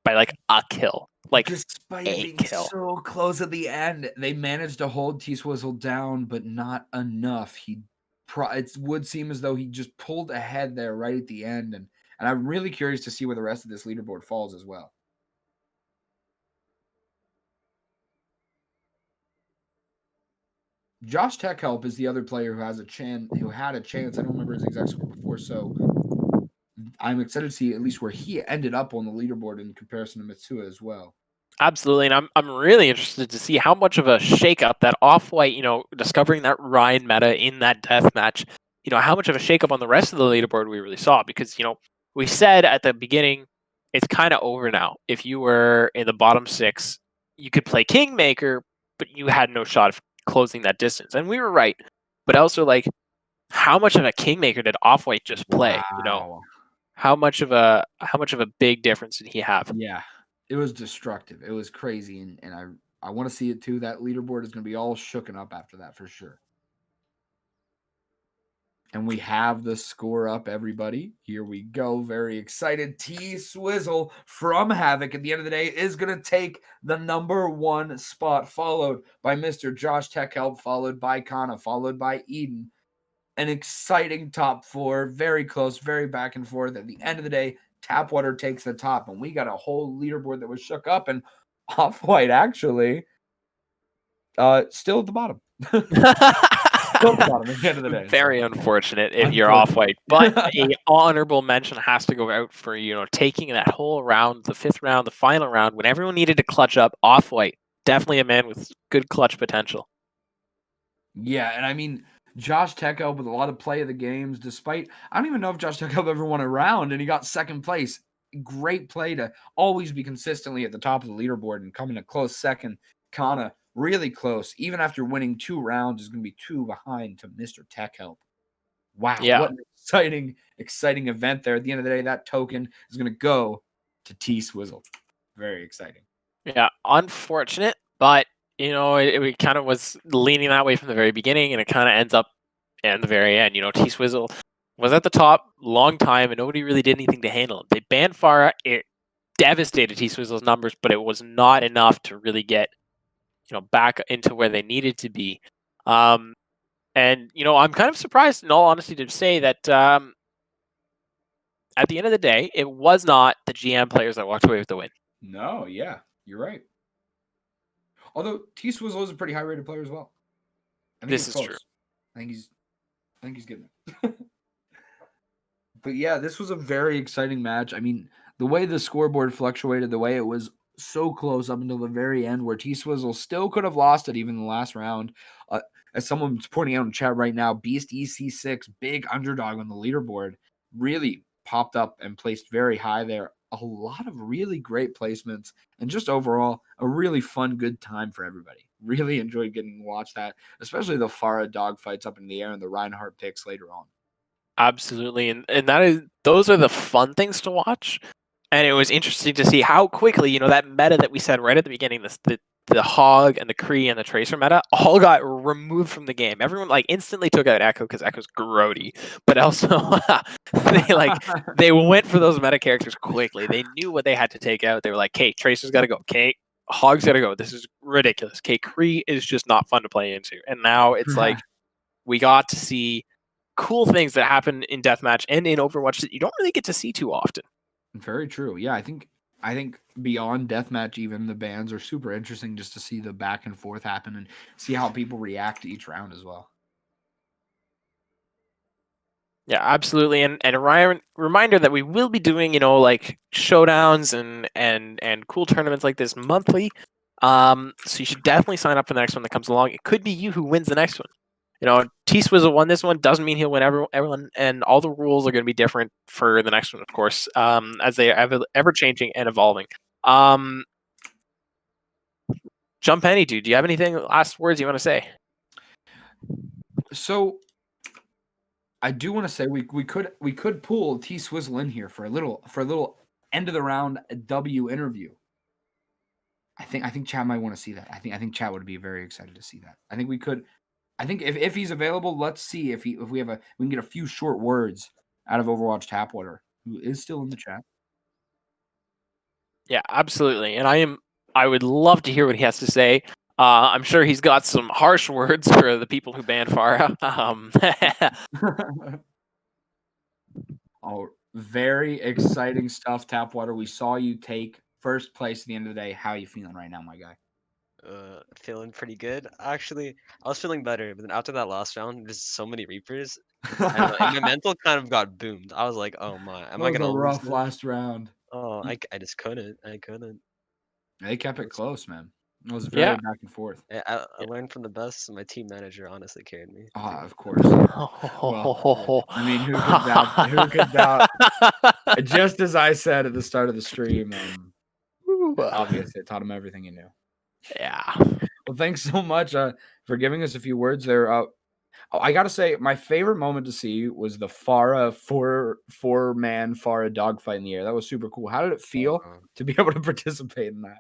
By like a kill, like despite being so close at the end, they managed to hold T-Swizzle down, but not enough. It would seem as though he just pulled ahead there right at the end, and I'm really curious to see where the rest of this leaderboard falls as well. Josh Techhelp is the other player who has who had a chance. I don't remember his exact score before, so I'm excited to see at least where he ended up on the leaderboard in comparison to Mitsuha as well. Absolutely, and I'm really interested to see how much of a shakeup that Off-White, you know, discovering that Ryan meta in that death match, you know, how much of a shakeup on the rest of the leaderboard we really saw, because, you know, we said at the beginning, it's kind of over now. If you were in the bottom 6, you could play Kingmaker, but you had no shot of closing that distance, and we were right. But also, like, how much of a Kingmaker did Off-White just play? Wow. You know, how much of a big difference did he have? Yeah. It was destructive. It was crazy, and I want to see it too. That leaderboard is going to be all shooken up after that for sure. And we have the score up, everybody. Here we go. Very excited. T-Swizzle from Havoc at the end of the day is going to take the number 1 spot, followed by Mr. Josh Techhelp, followed by Kana, followed by Eden. An exciting top 4. Very close, very back and forth. At the end of the day, Tapwater takes the top, and we got a whole leaderboard that was shook up, and Off-White actually still at the bottom. Still at the bottom at the end of the day. Very unfortunate if you're Off-White, but an honorable mention has to go out for, you know, taking that whole round, the 5th round, the final round, when everyone needed to clutch up. Off-White, definitely a man with good clutch potential. Yeah, and I mean, Josh Techhelp with a lot of play of the games, despite, I don't even know if Josh Techhelp ever won a round, and he got 2nd place. Great play to always be consistently at the top of the leaderboard and coming a close 2nd. Kana, really close. Even after winning 2 rounds, is going to be 2 behind to Mr. Techhelp. Wow, yeah. What an exciting event there. At the end of the day, that token is going to go to T-Swizzle. Very exciting. Yeah, unfortunate, but you know, it kind of was leaning that way from the very beginning, and it kind of ends up at the very end. You know, T-Swizzle was at the top long time, and nobody really did anything to handle him. They banned Pharah. It devastated T-Swizzle's numbers, but it was not enough to really get, you know, back into where they needed to be. And And I'm kind of surprised, in all honesty, to say that at the end of the day, it was not the GM players that walked away with the win. No, yeah, you're right. Although T Swizzle is a pretty high rated player as well. I think This it's is true. close. I think he's getting it. But yeah, this was a very exciting match. I mean, the way the scoreboard fluctuated, the way it was so close up until the very end, where T Swizzle still could have lost it even in the last round. As someone's pointing out in chat right now, Beast EC6, big underdog on the leaderboard, really popped up and placed very high there. A lot of really great placements, and just overall, a really fun, good time for everybody. Really enjoyed getting to watch that, especially the Farah dogfights up in the air and the Reinhardt picks later on. Absolutely, and those are the fun things to watch. And it was interesting to see how quickly, that meta that we said right at the beginning, the Hog and the Kree and the Tracer meta all got removed from the game. Everyone instantly took out Echo because Echo's grody, but also they went for those meta characters quickly. They knew what they had to take out. They were like, "Okay, Tracer's got to go. Okay, Hog's got to go. This is ridiculous. Okay, Kree is just not fun to play into." And now it's like we got to see cool things that happen in deathmatch and in Overwatch that you don't really get to see too often. Very true. Yeah, I think beyond deathmatch, even the bans are super interesting just to see the back and forth happen and see how people react to each round as well. Yeah, absolutely. And a reminder that we will be doing, showdowns and cool tournaments like this monthly. So you should definitely sign up for the next one that comes along. It could be you who wins the next one. T Swizzle won this one, doesn't mean he'll win everyone, and all the rules are going to be different for the next one, of course, as they are ever changing and evolving. Jumpenny, dude, do you have anything last words you want to say? So I do want to say we could pull T Swizzle in here for a little end of the round W interview. I think Chad might want to see that. I think Chad would be very excited to see that. I think we could. I think if he's available, let's see if we can get a few short words out of Overwatch Tapwater, who is still in the chat. Yeah, absolutely. And I would love to hear what he has to say. I'm sure he's got some harsh words for the people who banned Farah. Oh, very exciting stuff, Tapwater. We saw you take first place at the end of the day. How are you feeling right now, my guy? Feeling pretty good. Actually, I was feeling better, but then after that last round, there's so many Reapers, and my mental kind of got boomed. I was like, "Oh my, am That I was a gonna lose rough this?" last round. Oh, I just couldn't. I couldn't. They kept it close, man. It was very Yeah. back and forth. I learned from the best. My team manager honestly carried me. Ah, of course. Well, I mean, who could doubt? Who could doubt? Just as I said at the start of the stream, obviously, it taught him everything he knew. Yeah. Well, thanks so much for giving us a few words there. I gotta say, my favorite moment to see was the Farah four-man Farah dogfight in the air. That was super cool. How did it feel to be able to participate in that?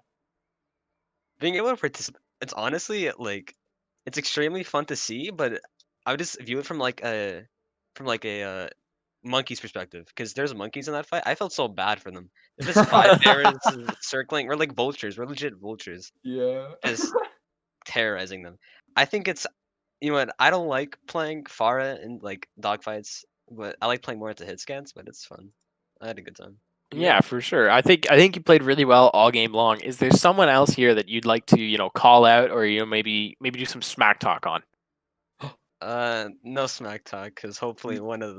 Being able to participate, it's honestly it's extremely fun to see, but I would just view it from a monkey's perspective, because there's monkeys in that fight. I felt so bad for them. They're just 5 bears circling. We're like vultures. We're legit vultures, Yeah. just terrorizing them. I think it's what, I don't like playing Farah in dogfights, but I like playing more into hit scans. But it's fun. I had a good time. Yeah, for sure. I think you played really well all game long. Is there someone else here that you'd like to, call out, or maybe do some smack talk on? No smack talk, because hopefully one of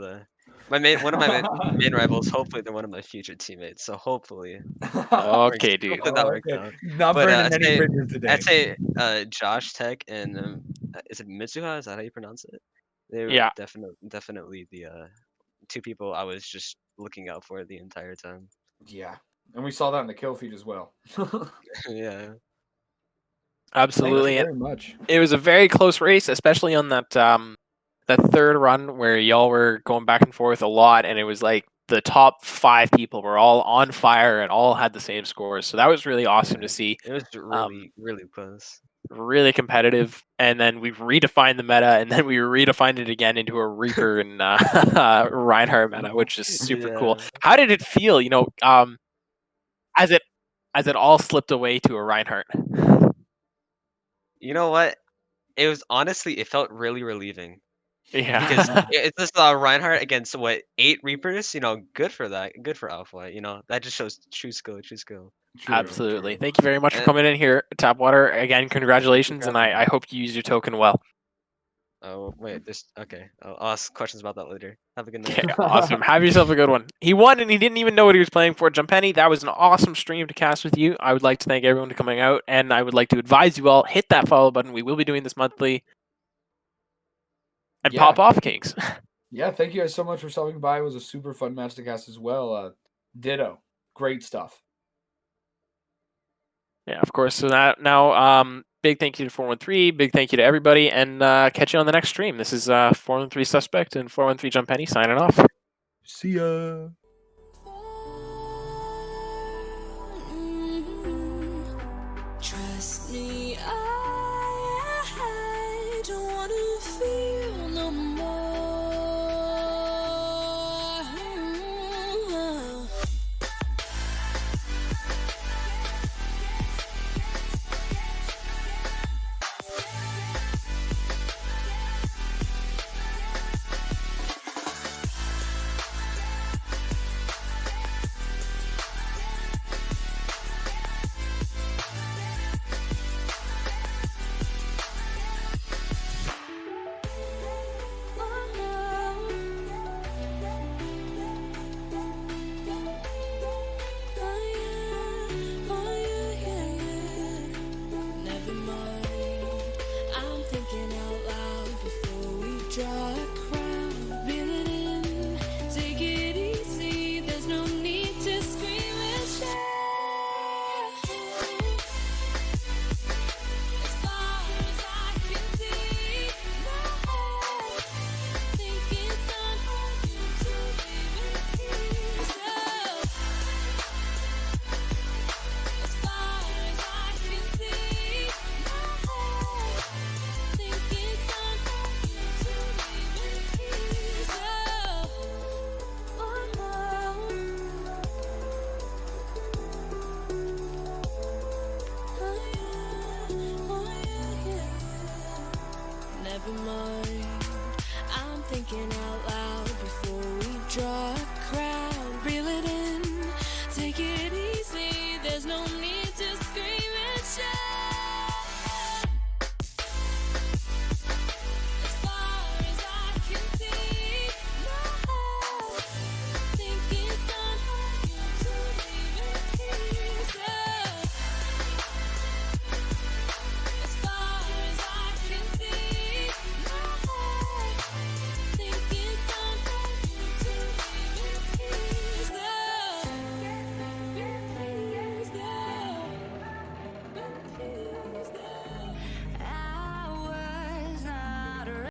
my main rivals. Hopefully they're one of my future teammates. So hopefully Okay, dude. hopefully that works out. Not But burning any bridges today. I'd say Josh Tech and is it Mitsuha? Is that how you pronounce it? They were Yeah. definitely the two people I was just looking out for the entire time. Yeah, and we saw that in the kill feed as well. Yeah. Absolutely. Thank you very much. It was a very close race, especially on that third run where y'all were going back and forth a lot, and it was like the top 5 people were all on fire and all had the same scores. So that was really awesome to see. It was really close. Really competitive, and then we've redefined the meta, and then we redefined it again into a Reaper and Reinhardt meta, which is super cool. How did it feel, as it all slipped away to a Reinhardt? You know what? It was honestly, it felt really relieving. Yeah. Because it's just Reinhardt against what 8 Reapers. You know, good for that. Good for Alpha. You know, that just shows true skill. True skill. Absolutely. True. Thank you very much for And coming in here, Tapwater. Again, congratulations, and congrats, I hope you use your token well. oh wait, this okay. I'll ask questions about that later. Have a good night. Okay, awesome. Have yourself a good one. He won, and he didn't even know what he was playing for. Jumpenny, that was an awesome stream to cast with you. I would like to thank everyone for coming out, and I would like to advise you all, hit that follow button. We will be doing this monthly. And Yeah. pop off, Kings. Yeah, thank you guys so much for stopping by. It was a super fun match to cast as well. Ditto. Great stuff. Yeah, of course. So now, big thank you to 413. Big thank you to everybody, and catch you on the next stream. This is 413 Suspect and 413 Jumpenny signing off. See ya. Trust me, I don't wanna feel no more. Never mind, I'm thinking out loud before we draw a crowd. Reel it in, take it easy, there's no need to scream and shout. As far as I can see, I think it's time for you to leave in peace. As far as I can see, I think it's time for you to leave in peace. Never mind, I'm thinking out loud before we draw a crowd. Reel it in, take it